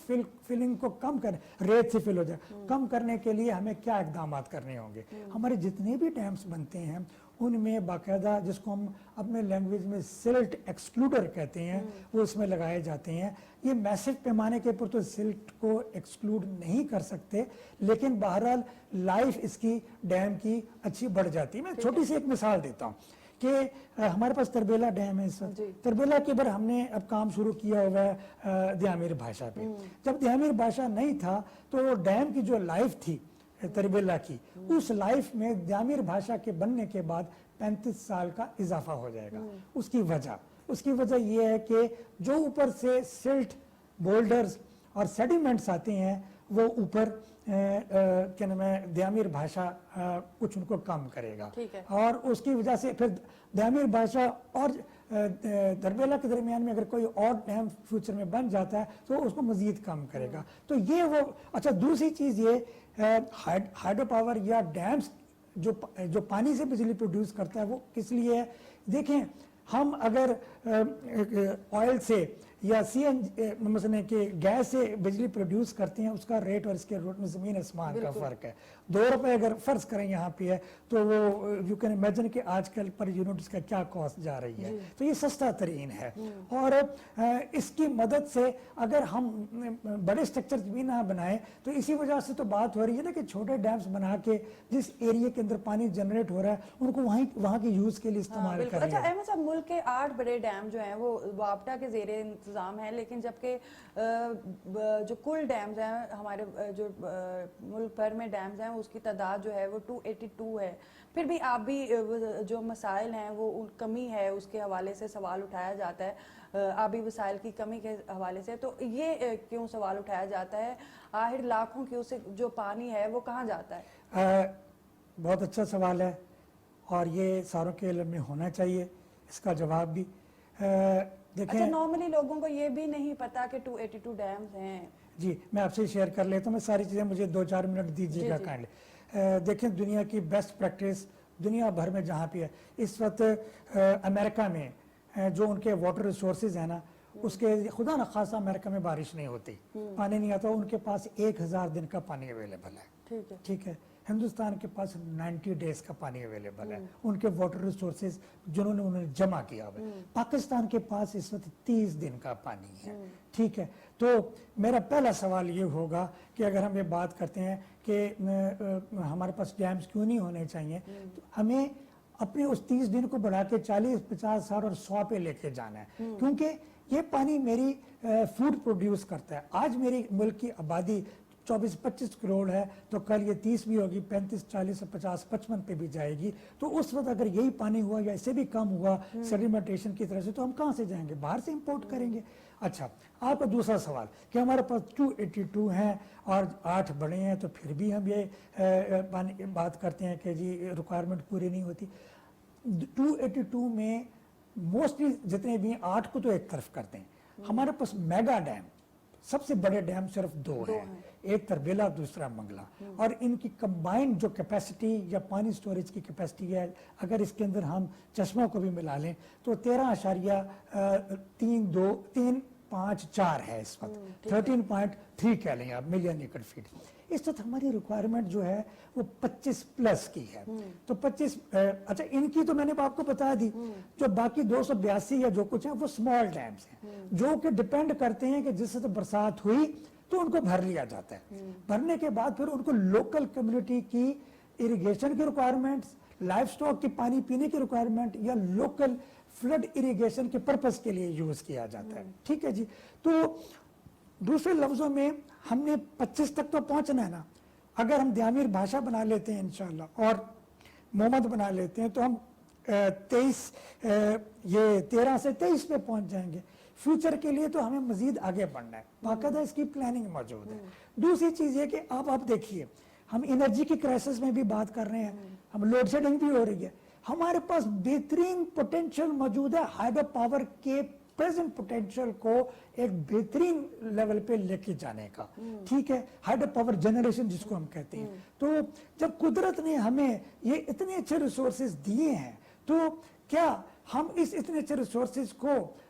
فلنگ کو کم کرنے، ریت سے فل ہو جائے گا، کم کرنے کے لیے ہمیں کیا اقدامات کرنے ہوں گے. ہمارے جتنے بھی ڈیمز بنتے ہیں ان میں باقاعدہ جس کو ہم اپنے لینگویج میں سلٹ ایکسکلوڈر کہتے ہیں وہ اس میں لگائے جاتے ہیں. یہ میسو پیمانے کے اوپر تو سلٹ کو ایکسکلوڈ نہیں کر سکتے، لیکن بہرحال لائف اس کی ڈیم کی اچھی بڑھ جاتی ہے. میں چھوٹی سی ایک مثال دیتا ہوں کہ ہمارے پاس تربیلا ڈیم ہے. اس وقت تربیلا کے اوپر ہم نے اب کام شروع کیا ہوا ہے دیامیر بھاشا پہ. جب دیامیر بھاشا نہیں تھا تو ڈیم کی جو لائف تھی تربیلا کی، اس لائف میں دیامیر بھاشا کے بننے کے بعد 35 سال کا اضافہ ہو جائے گا. اس کی وجہ یہ ہے کہ جو اوپر سے سلٹ، بولڈرز اور سیڈیمنٹس آتے ہیں وہ اوپر کیا نام ہے دیامیر بھاشا کچھ ان کو کم کرے گا، اور اس کی وجہ سے پھر دیامیر بھاشا اور تربیلا کے درمیان میں اگر کوئی اور ڈیم فیوچر میں بن جاتا ہے تو اس کو مزید کم کرے گا. تو یہ وہ اچھا دوسری چیز یہ ہائیڈرو پاور یا ڈیمز جو پانی سے بجلی پروڈیوس کرتا ہے وہ کس لیے ہے. دیکھیں ہم اگر آئل سے یا مثلا کہ گیس سے بجلی پروڈیوس کرتے ہیں، اس کا ریٹ اور اس کے ریٹ میں زمین آسمان کا فرق ہے. 2 روپے اگر فرض کریں یہاں پہ ہے تو وہ یو کین امیجن کہ آج کل پر یونٹ اس کا کیا کاسٹ جا رہی ہے. تو یہ سستا ترین ہے، اور اس کی مدد سے اگر ہم بڑے سٹرکچر بھی نہ بنائیں تو اسی وجہ سے تو بات ہو رہی ہے نا کہ چھوٹے ڈیمز بنا کے جس ایریا کے اندر پانی جنریٹ ہو رہا ہے ان کو وہاں کے یوز کے لیے استعمال کریں. اچھا احمد صاحب، ملک کے 8 بڑے ڈیم جو ہیں وہ وابٹا کے زیر انتظام ہیں، لیکن جبکہ جو کل ڈیمز ہیں ہمارے جو ملک بھر میں ڈیمز ہیں اس کی تعداد جو ہے وہ 282 ہے. پھر بھی آبی جو مسائل ہیں وہ کمی ہے اس کے حوالے سے سوال اٹھایا جاتا ہے، آبی وسائل کی کمی کے حوالے سے. تو یہ کیوں سوال اٹھایا جاتا ہے؟ آخر لاکھوں کیوسک جو پانی ہے وہ کہاں جاتا ہے؟ بہت اچھا سوال ہے اور یہ ساروں کے علم میں ہونا چاہیے اس کا جواب بھی. اچھا نارملی لوگوں کو یہ بھی نہیں پتا کہ 282 ڈیمز ہیں. جی میں آپ سے شیئر کر لیتا ہوں، میں ساری چیزیں مجھے 2-4 منٹ دیجیے گا کائنڈلی. دیکھیں دنیا کی بیسٹ پریکٹس دنیا بھر میں جہاں پہ ہے اس وقت امریکہ میں جو ان کے واٹر ریسورسز ہیں نا، اس کے خدا نخواستہ امریکہ میں بارش نہیں ہوتی، پانی نہیں آتا، ان کے پاس 1000 دن کا پانی اویلیبل ہے. ٹھیک ہے. ہندوستان کے پاس 90 ڈیز کا پانی اویلیبل ہے، ان کے واٹر ریسورسز جنہوں نے انہیں جمع کیا ہوا ہے. پاکستان کے پاس اس وقت 30 دن کا پانی ہے. ٹھیک ہے. تو میرا پہلا سوال یہ ہوگا کہ اگر ہم یہ بات کرتے ہیں کہ ہمارے پاس ڈیمز کیوں نہیں ہونے چاہیے، تو ہمیں اپنے اس 30 دن کو بڑھا کے 40, 50, 60 اور 100 پہ لے کے جانا ہے، کیونکہ یہ پانی میری فوڈ پروڈیوس کرتا ہے. آج میری ملک کی آبادی 24-25 کروڑ ہے تو کل یہ 30 بھی ہوگی، 35, 40, 50, 55 پہ بھی جائے گی. تو اس وقت اگر یہی پانی ہوا یا اس سے بھی کم ہوا سیڈیمنٹیشن کی طرح سے تو ہم کہاں سے جائیں گے؟ باہر سے امپورٹ کریں گے. اچھا آپ کا دوسرا سوال کہ ہمارے پاس 282 ہیں اور 8 بڑے ہیں تو پھر بھی ہم یہ بات کرتے ہیں کہ جی ریکوائرمنٹ پوری نہیں ہوتی. 282 میں موسٹلی جتنے بھی 8 کو تو ایک طرف کرتے ہیں. ہمارے پاس میگا ڈیم سب سے بڑے ڈیم صرف 2 ہیں، ایک تربیلا دوسرا منگلا، اور ان کی کمبائنڈ جو کیپیسٹی یا پانی سٹوریج کی کیپیسٹی ہے اگر اس کے اندر ہم چشموں کو بھی ملا لیں تو 13.354 ہے اس وقت، 13.3 کہہ لیں آپ ملین ایکڑ فیٹ. اس وقت ہماری ریکوائرمنٹ جو ہے وہ 25 پلس کی ہے. تو 25 اچھا ان کی تو میں نے آپ کو بتا دی. جو باقی 282 یا جو کچھ ہیں وہ سمال ڈیمز ہیں جو کہ ڈیپینڈ کرتے ہیں کہ جس وقت برسات ہوئی تو ان کو بھر لیا جاتا ہے. بھرنے کے بعد پھر ان کو لوکل کمیونٹی کی اریگیشن کی ریکوائرمنٹس، لائف سٹاک کی پانی پینے کی ریکوائرمنٹ یا لوکل فلڈ اریگیشن کے پرپس کے لیے یوز کیا جاتا ہے. ٹھیک ہے جی. تو دوسرے لفظوں میں ہم نے 25 تک تو پہنچنا ہے نا، اگر ہم دیامیر بھاشا بنا لیتے ہیں انشاءاللہ اور محمد بنا لیتے ہیں تو ہم 13 سے 23 پہ پہنچ جائیں گے. فیوچر کے لیے تو ہمیں مزید آگے بڑھنا ہے, باقاعدہ اس کی پلاننگ موجود ہے. دوسری چیز یہ کہ آپ دیکھیے ہم انرجی کی کرائسس میں بھی بات کر رہے ہیں, ہم لوڈ شیڈنگ بھی ہو رہی ہے, ہمارے پاس بہترین پوٹینشیل موجود ہے ہائیڈرو پاور کے پریزنٹ پوٹینشیل کو ایک بہترین لیول پہ لے کے جانے کا, ٹھیک ہے, ہائیڈرو پاور جنریشن جس کو ہم کہتے ہیں. تو جب قدرت نے ہمیں یہ اتنے اچھے ریسورسز دیے ہیں تو کیا ہم اس اتنے اچھے ریسورسز کو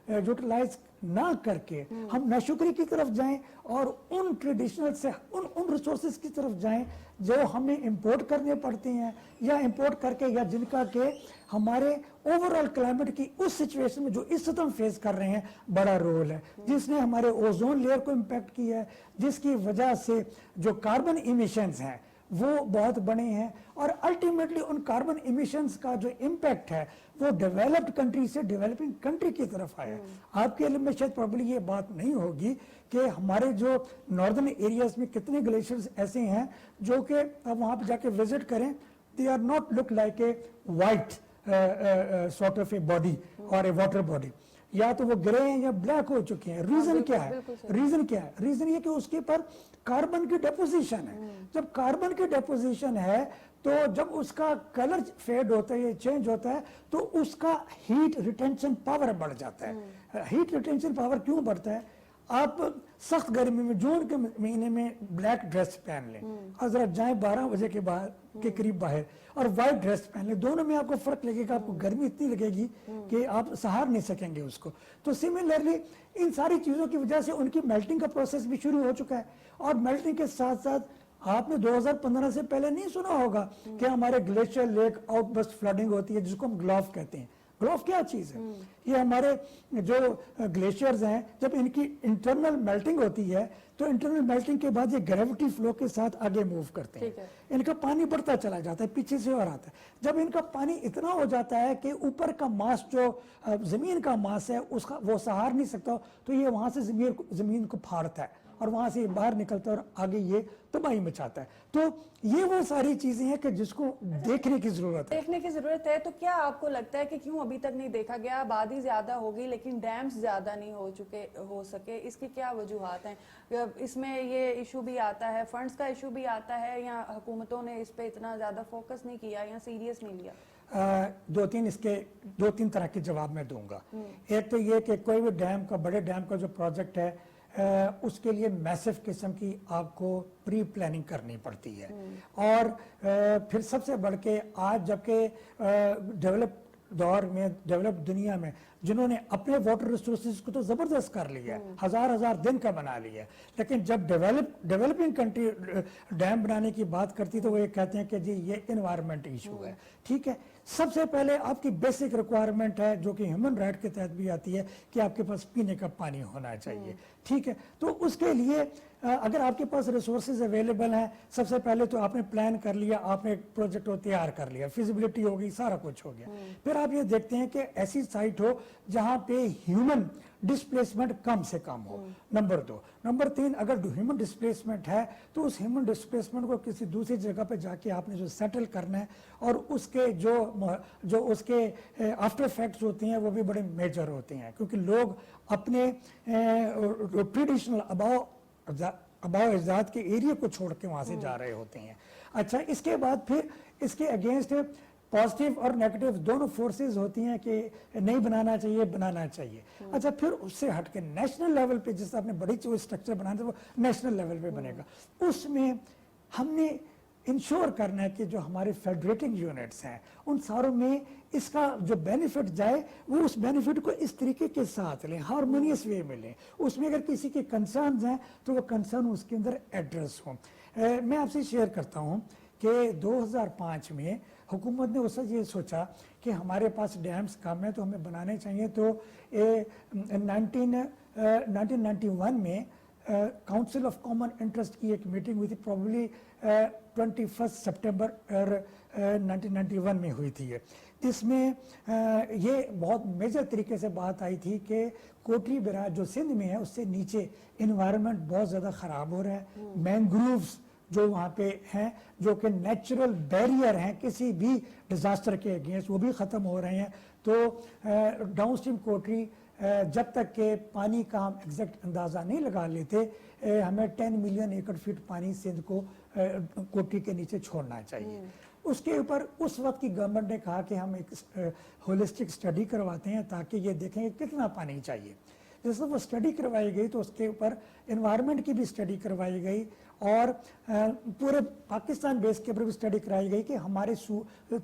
یوٹیلائز نہ کر کے ہم ناشکری کی طرف جائیں اور ان ٹریڈیشنل سے ان ریسورسز کی طرف جائیں جو ہمیں امپورٹ کرنے پڑتے ہیں یا امپورٹ کر کے یا جن کا کہ ہمارے اوورآل کلائمیٹ کی اس سچویشن میں جو اس وقت ہم فیس کر رہے ہیں بڑا رول ہے, جس نے ہمارے اوزون لیئر کو امپیکٹ کیا ہے, جس کی وجہ سے جو کاربن ایمیشنز ہیں وہ بہت بڑے ہیں اور الٹیمیٹلی ان کاربن ایمیشنز کا جو امپیکٹ ہے وہ ڈیولپڈ کنٹری سے ڈیولپنگ کنٹری کی طرف آیا. آپ کے علم میں شاید پروبلی یہ بات نہیں ہوگی کہ ہمارے جو ناردرن ایریاز میں کتنے گلیشیئرز ایسے ہیں جو کہ آپ وہاں پہ جا کے وزٹ کریں, they are not look like a white sort of a body or a water body. یا تو وہ گرے ہیں یا بلیک ہو چکے ہیں. ریزن کیا ہے؟ ریزن کیا ہے؟ ریزن یہ کہ اس کے پر کاربن کی ڈیپوزیشن ہے. جب کاربن کی ڈیپوزیشن ہے تو جب اس کا کلر فیڈ ہوتا ہے, چینج ہوتا ہے, تو اس کا ہیٹ ریٹینشن پاور بڑھ جاتا ہے. ہیٹ ریٹینشن پاور کیوں بڑھتا ہے؟ آپ سخت گرمی میں جون کے مہینے میں بلیک ڈریس پہن لیں اور ذرا جائیں 12 بجے کے بعد کے قریب باہر اور وائٹ ڈریس پہن لیں, دونوں میں آپ کو فرق لگے گا, آپ کو گرمی اتنی لگے گی کہ آپ سہار نہیں سکیں گے اس کو. تو سملرلی ان ساری چیزوں کی وجہ سے ان کی میلٹنگ کا پروسیس بھی شروع ہو چکا ہے. اور میلٹنگ کے ساتھ ساتھ آپ نے 2015 سے پہلے نہیں سنا ہوگا کہ ہمارے glacier lake outburst flooding ہوتی ہے جس کو ہم گلوف کہتے ہیں. گلوف کیا چیز ہے؟ یہ ہمارے جو گلیشیئرز ہیں جب ان کی انٹرنل میلٹنگ ہوتی ہے تو انٹرنل میلٹنگ کے بعد یہ گریویٹی فلو کے ساتھ آگے موو کرتے ہیں, ان کا پانی بڑھتا چلا جاتا ہے, پیچھے سے اور آتا ہے. جب ان کا پانی اتنا ہو جاتا ہے کہ اوپر کا ماس جو زمین کا ماس ہے اس کا وہ سہار نہیں سکتا تو یہ وہاں سے زمین کو پھاڑتا ہے اور وہاں سے باہر نکلتا ہے اور آگے یہ تباہی مچاتا ہے. تو یہ وہ ساری چیزیں ہیں کہ جس کو دیکھنے کی ضرورت ہے. تو کیا آپ کو لگتا ہے کہ کیوں ابھی تک نہیں دیکھا گیا؟ آبادی زیادہ ہوگی لیکن ڈیمز زیادہ نہیں ہو سکے, اس کی کیا وجوہات ہیں؟ اس میں یہ ایشو بھی آتا ہے, فنڈز کا ایشو بھی آتا ہے, یا حکومتوں نے اس پہ اتنا زیادہ فوکس نہیں کیا یا سیریس نہیں لیا؟ دو تین طرح کے جواب میں دوں گا. ایک تو یہ کہ کوئی بھی ڈیم کا, بڑے ڈیم کا جو پروجیکٹ ہے اس کے لیے میسو قسم کی آپ کو پری پلاننگ کرنی پڑتی ہے. اور پھر سب سے بڑھ کے آج جبکہ ڈیولپ دور میں, ڈیولپ دنیا میں جنہوں نے اپنے واٹر ریسورسز کو تو زبردست کر لیا ہے, ہزار دن کا بنا لیا ہے, لیکن جب ڈیولپنگ کنٹری ڈیم بنانے کی بات کرتی تو وہ یہ کہتے ہیں کہ جی یہ انوائرمنٹ ایشو ہے. ٹھیک ہے, سب سے پہلے آپ کی بیسک ریکوائرمنٹ ہے جو کہ ہیومن رائٹ کے تحت بھی آتی ہے کہ آپ کے پاس پینے کا پانی ہونا چاہیے. ٹھیک ہے, تو اس کے لیے اگر آپ کے پاس ریسورسز اویلیبل ہیں, سب سے پہلے تو آپ نے پلان کر لیا, آپ نے ایک پروجیکٹ کو تیار کر لیا, فیزیبلٹی ہو گئی, سارا کچھ ہو گیا. پھر آپ یہ دیکھتے ہیں کہ ایسی سائٹ ہو جہاں پہ ہیومن ڈسپلیسمنٹ کم سے کم ہو. نمبر 2. نمبر 3, اگر ہیومن ڈسپلیسمنٹ ہے تو اس ہیومن ڈسپلیسمنٹ کو کسی دوسری جگہ پہ جا کے آپ نے جو سیٹل کرنا ہے اور اس کے جو اس کے آفٹر افیکٹس ہوتے ہیں وہ بھی بڑے میجر ہوتے ہیں, کیونکہ لوگ اپنے ٹریڈیشنل آباء اجداد کے ایریا کو چھوڑ کے وہاں سے جا رہے ہوتے ہیں. اچھا, اس کے بعد پھر اس کے اگینسٹ پازیٹیو اور نیگیٹو دونوں فورسز ہوتی ہیں کہ نہیں بنانا چاہیے, بنانا چاہیے. اچھا, پھر اس سے ہٹ کے نیشنل لیول پہ جس آپ نے بڑی اسٹرکچر بنانا تھا وہ نیشنل لیول پہ بنے گا. اس میں ہم نے انشور کرنا ہے کہ جو ہمارے فیڈریٹنگ یونٹس ہیں ان ساروں میں اس کا جو بینیفٹ جائے وہ اس بینیفٹ کو اس طریقے کے ساتھ لیں, ہارمونیس وے میں لیں. اس میں اگر کسی کے کنسرنز ہیں تو وہ کنسرن اس کے اندر ایڈریس ہوں. میں آپ سے شیئر کرتا ہوں کہ 2005 میں حکومت نے اس وقت یہ سوچا کہ ہمارے پاس ڈیمز کم ہیں تو ہمیں بنانے چاہیے. تو 1991 میں کاؤنسل آف کامن انٹرسٹ کی ایک میٹنگ ہوئی تھی, پروبلی 21 سپٹمبر 1991 میں ہوئی تھی. اس میں یہ بہت میجر طریقے سے بات آئی تھی کہ کوٹری براج جو سندھ میں ہے اس سے نیچے انوائرمنٹ بہت زیادہ خراب ہو رہا ہے, مینگرووز جو وہاں پہ ہیں جو کہ نیچرل بیریئر ہیں کسی بھی ڈیزاسٹر کے اگینسٹ وہ بھی ختم ہو رہے ہیں. تو ڈاؤن اسٹریم کوٹری جب تک کہ پانی کا ہم ایگزیکٹ اندازہ نہیں لگا لیتے ہمیں 10 ملین ایکڑ فٹ پانی سندھ کو کوٹری کے نیچے چھوڑنا چاہیے. اس کے اوپر اس وقت کی گورنمنٹ نے کہا کہ ہم ایک ہولسٹک اسٹڈی کرواتے ہیں تاکہ یہ دیکھیں کہ کتنا پانی چاہیے. جس وقت وہ اسٹڈی کروائی گئی تو اس کے اوپر انوائرمنٹ کی بھی اسٹڈی کروائی گئی اور پورے پاکستان بیس کے اوپر بھی اسٹڈی کرائی گئی کہ ہمارے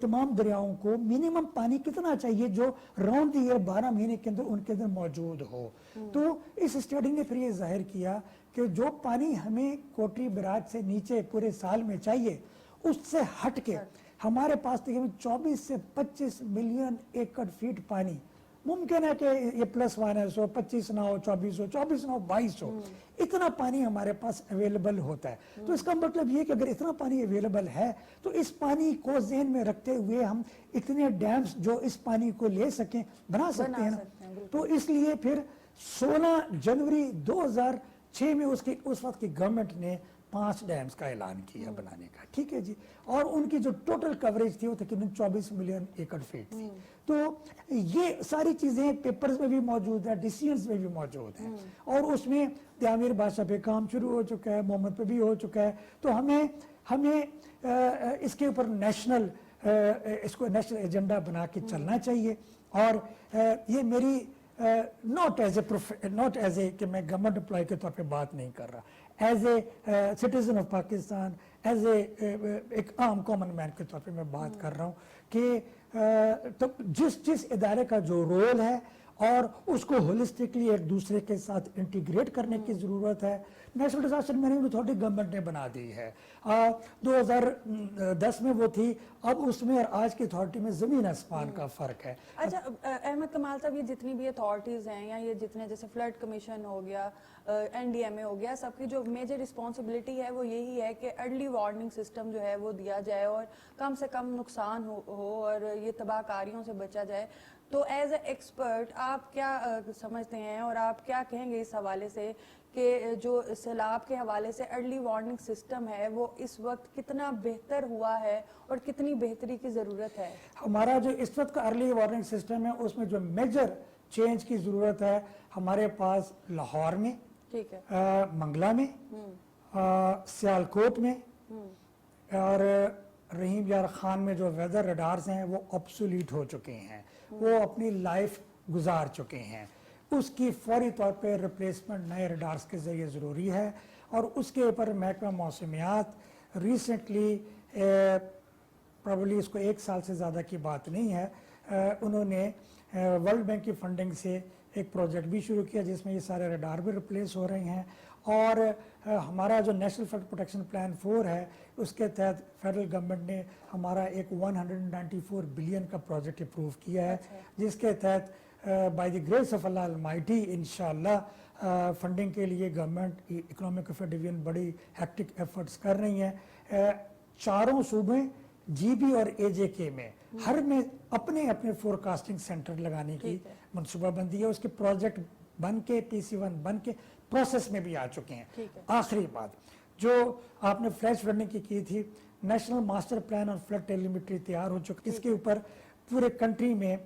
تمام دریاؤں کو منیمم پانی کتنا چاہیے جو راؤنڈ دی ایئر 12 مہینے کے اندر ان کے اندر موجود ہو. تو اس اسٹڈی نے پھر یہ ظاہر کیا کہ جو پانی ہمیں کوٹری براج سے نیچے پورے سال میں چاہیے اس سے ہٹ کے ہمارے پاس تقریباً 24 سے 25 ملین ایکڑ فیٹ پانی ممکن ہے کہ یہ +1 ہے 125 نہ ہو 24 ہو 24 نہ ہو 22 ہو اتنا پانی ہمارے پاس اویلیبل ہوتا ہے. تو اس کا مطلب یہ کہ اگر اتنا پانی اویلیبل ہے تو اس پانی کو ذہن میں رکھتے ہوئے ہم اتنے ڈیمز جو اس پانی کو لے سکیں بنا سکتے ہیں نا. تو اس لیے پھر 16 جنوری 2006 میں اس وقت کی گورنمنٹ نے 5 ڈیمز کا اعلان کیا بنانے کا. ٹھیک ہے جی. اور ان کی جو ٹوٹل کوریج تھی وہ تقریباً 24 ملین ایکڑ فیٹ تھی. تو یہ ساری چیزیں پیپرز میں بھی موجود ہیں ڈیسیژنز میں بھی موجود ہیں اور اس میں تعمیر بادشاہ پہ کام شروع ہو چکا ہے محمد پہ بھی ہو چکا ہے. تو ہمیں اس کے اوپر اس کو نیشنل ایجنڈا بنا کے چلنا چاہیے. اور یہ میری ناٹ ایز اے کہ میں گورنمنٹ امپلائی کے طور پہ بات نہیں کر رہا, as a citizen of Pakistan, as a ایک عام کامن مین کے طور پہ میں بات کر رہا ہوں کہ جس ادارے کا جو رول ہے اور اس کو ہولسٹکلی ایک دوسرے کے ساتھ انٹیگریٹ کرنے کی ضرورت ہے. National disaster management authority government نے بنا دی ہے 2010 میں وہ تھی, اب اس میں اور آج کی اتھارٹی میں زمین آسمان کا فرق ہے. اچھا احمد کمال صاحب, یہ جتنی بھی اتھارٹیز ہیں یا یہ جتنے جیسے فلڈ کمیشن ہو گیا NDMA ہو گیا, سب کی جو میجر رسپانسبلٹی ہے وہ یہی ہے کہ ارلی وارننگ سسٹم جو ہے وہ دیا جائے اور کم سے کم نقصان ہو اور یہ تباہ کاریوں سے بچا جائے. تو ایز اے ایکسپرٹ آپ کیا سمجھتے ہیں اور آپ کیا کہیں گے اس حوالے سے کہ جو سیلاب کے حوالے سے ارلی وارننگ سسٹم ہے وہ اس وقت کتنا بہتر ہوا ہے اور کتنی بہتری کی ضرورت ہے؟ ہمارا جو اس وقت کا ارلی وارننگ سسٹم ہے اس میں جو میجر چینج کی ضرورت ہے ہمارے پاس لاہور میں, ٹھیک ہے, منگلا میں, سیالکوٹ میں اور رحیم یار خان میں جو ویدر ریڈارز ہیں وہ obsolete ہو چکے ہیں, وہ اپنی لائف گزار چکے ہیں. اس کی فوری طور پہ ریپلیسمنٹ نئے ریڈارز کے ذریعے ضروری ہے. اور اس کے اوپر محکمہ موسمیات ریسنٹلی پرابلی اس کو 1 سال سے زیادہ کی بات نہیں ہے, انہوں نے ورلڈ بینک کی فنڈنگ سے ایک پروجیکٹ بھی شروع کیا جس میں یہ سارے ریڈار بھی ریپلیس ہو رہے ہیں. اور ہمارا جو نیشنل فلڈ پروٹیکشن پلان 4 ہے اس کے تحت فیڈرل گورنمنٹ نے ہمارا ایک 194 بلین کا پروجیکٹ اپروو کیا ہے, جس کے تحت by the grace of Allah almighty انشاءاللہ فنڈنگ کے لیے گورنمنٹ اکنامک افیئر ڈویژن بڑی ہیکٹک ایفرٹس کر رہی ہیں. 4 صوبے GB اور AJK میں ہر میں اپنے فورکاسٹنگ سینٹر لگانے کی منصوبہ بندی ہے. اس کے پروجیکٹ بن کے PC1 بن کے پروسیس میں بھی آ چکے ہیں. آخری بات جو آپ نے فلیش فلڈنگ کی تھی, نیشنل ماسٹر پلان اور فلڈ ٹیلیمیٹری تیار ہو چکی. اس کے اوپر پورے کنٹری میں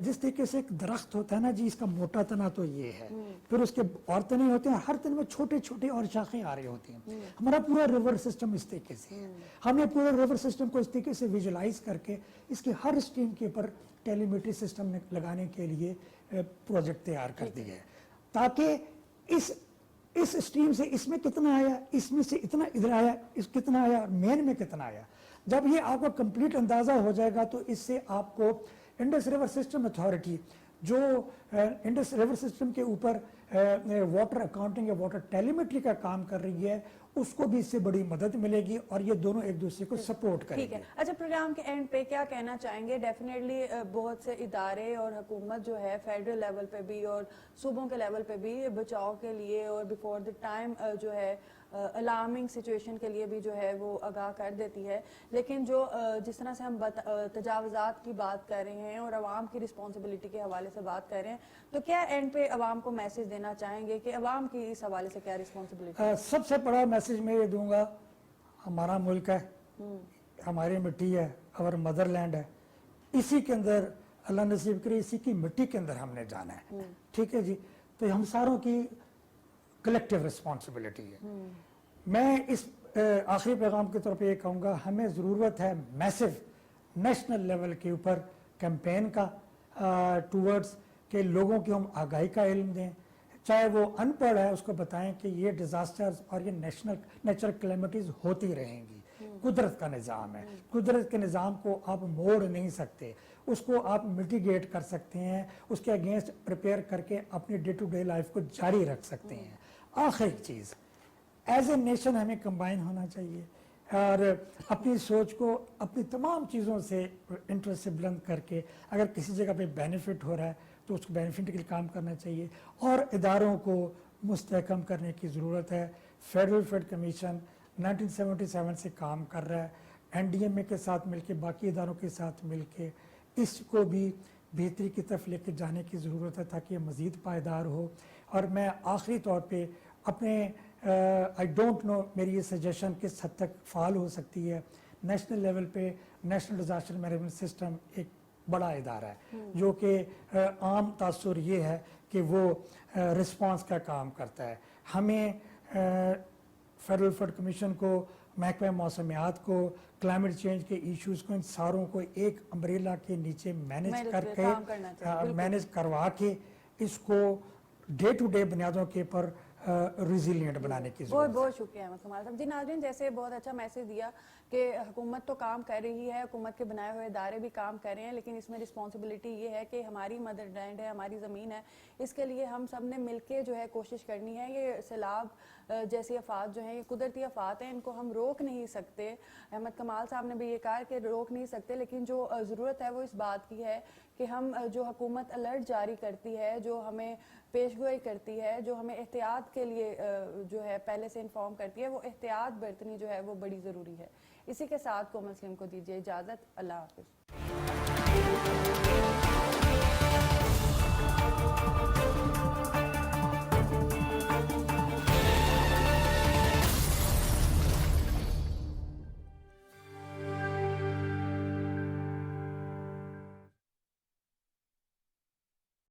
جس طریقے سے ایک درخت ہوتا ہے نا جی, اس کا موٹا تنا تو یہ ہے, پھر اس کے اور تنے ہوتے ہیں, ہر تنے میں چھوٹے چھوٹے اور شاخیں آ رہی ہوتی ہیں. ہمارا پورا ریور سسٹم اس طریقے سے ہے. ہم نے پورے ریور سسٹم کو اس طریقے سے ویژولائز کر کے اس کے ہر اسٹریم کے اوپر ٹیلیمیٹری سسٹم لگانے کے لیے پروجیکٹ تیار کر دیا ہے, تاکہ اس اسٹریم سے اس میں کتنا آیا, اس میں سے اتنا ادھر آیا, اس کتنا آیا, مین میں کتنا آیا. جب یہ آپ کو کمپلیٹ اندازہ ہو جائے گا تو اس سے آپ کو انڈس ریور سسٹم اتھارٹی جو انڈس ریور سسٹم کے اوپر واٹر اکاؤنٹنگ یا واٹر ٹیلیمیٹری کا کام کر رہی ہے, اس کو بھی اس سے بڑی مدد ملے گی اور یہ دونوں ایک دوسرے کو سپورٹ کریں گے. اچھا, پروگرام کے اینڈ پہ کیا کہنا چاہیں گے؟ ڈیفینیٹلی بہت سے ادارے اور حکومت جو ہے فیڈرل لیول پہ بھی اور صوبوں کے لیول پہ بھی بچاؤ کے لیے اور بیفور دی ٹائم جو ہے الارمنگ سچویشن کے لیے بھی جو ہے وہ آگاہ کر دیتی ہے. لیکن جو جس طرح سے ہم تجاوزات کی بات کر رہے ہیں اور عوام کی رسپانسبلٹی کے حوالے سے بات کر رہے ہیں, تو کیا اینڈ پہ عوام کو میسج دینا چاہیں گے کہ عوام کی اس حوالے سے کیا رسپانسبلٹی؟ سب سے بڑا میسج میں یہ دوں گا, हमारा मुल्क है, हमारी मिट्टी है, और मदरलैंड है, इसी के अंदर अल्लाह नसीब करे इसी की मिट्टी के अंदर हमने जाना है, ठीक है जी। तो हम सारों की कलेक्टिव रिस्पॉन्सिबिलिटी है। मैं इस आखिरी पैगाम के तौर पे ये कहूँगा, हमें ज़रूरत है मैसिव नेशनल लेवल के ऊपर कैंपेन का टूवर्ड्स के लोगों की हम आगाही का इल्म दें, चाहे वो अनपढ़ है उसको बताएं कि ये डिज़ास्टर्स और ये नेचुरल कैलेमिटीज़ होती रहेंगी, कुदरत का निज़ाम है, कुदरत के निज़ाम को आप मोड़ नहीं सकते, उसको आप मिटिगेट कर सकते हैं, उसके अगेंस्ट प्रिपेयर करके अपनी डे टू डे लाइफ को जारी रख सकते हैं। आखिरी चीज़, एज ए नेशन हमें कंबाइन होना चाहिए और अपनी सोच को अपनी तमाम चीज़ों से इंटरेस्ट से बुलंद करके अगर किसी जगह पे बेनिफिट हो रहा है तो उसको बेनिफिट के लिए काम करना चाहिए और इदारों को मुस्तहकम करने की ज़रूरत है। फेडरल फेड कमीशन 1977 से काम कर रहा है, NDMA के साथ मिलके, बाकी इदारों के साथ मिलके इसको भी बेहतरी की तरफ लेके जाने की ज़रूरत है ताकि ये मज़ीद पायदार हो। और मैं आखिरी तौर पे अपने आई डोंट नो मेरी ये सजेशन किस हद तक फ़ाल हो सकती है, नेशनल लेवल पे नेशनल डिज़ास्टर मैनेजमेंट सिस्टम एक बड़ा इदारा है जो कि आम तासुर ये है कि वो रिस्पांस का काम करता है। हमें फेडरल फ्लड कमीशन को, महकमा मौसमियात को, क्लाइमेट चेंज के इश्यूज़ को, इन सारों को एक अम्ब्रेला के नीचे मैनेज करके मैनेज करवा के इसको डे टू डे बुनियादों के ऊपर रिजिलियंट बनाने की बहुत बहुत शुक्रिया अहमद कमाल साहब। जी नाज़रीन, जैसे बहुत अच्छा मैसेज दिया कि हुकूमत तो काम कर रही है, हुकूमत के बनाए हुए इदारे भी काम कर रहे हैं, लेकिन इसमें रिस्पॉन्सिबिलिटी ये है कि हमारी मदर लैंड है, हमारी ज़मीन है, इसके लिए हम सब ने मिल के जो है कोशिश करनी है। ये सैलाब जैसी आफात जो हैं, ये कुदरती आफात हैं, इनको हम रोक नहीं सकते। अहमद कमाल साहब ने भी ये कहा कि रोक नहीं सकते, लेकिन जो ज़रूरत है वो इस बात की है कि हम जो हुकूमत अलर्ट जारी करती है, जो हमें पेशगोई करती है, जो हमें एहतियात के लिए जो है पहले से इन्फॉर्म करती है, वो एहतियात बरतनी जो है वो बड़ी ज़रूरी है। इसी के साथ कोमल सलीम को दीजिए इजाज़त। अल्लाह हाफ़िज़।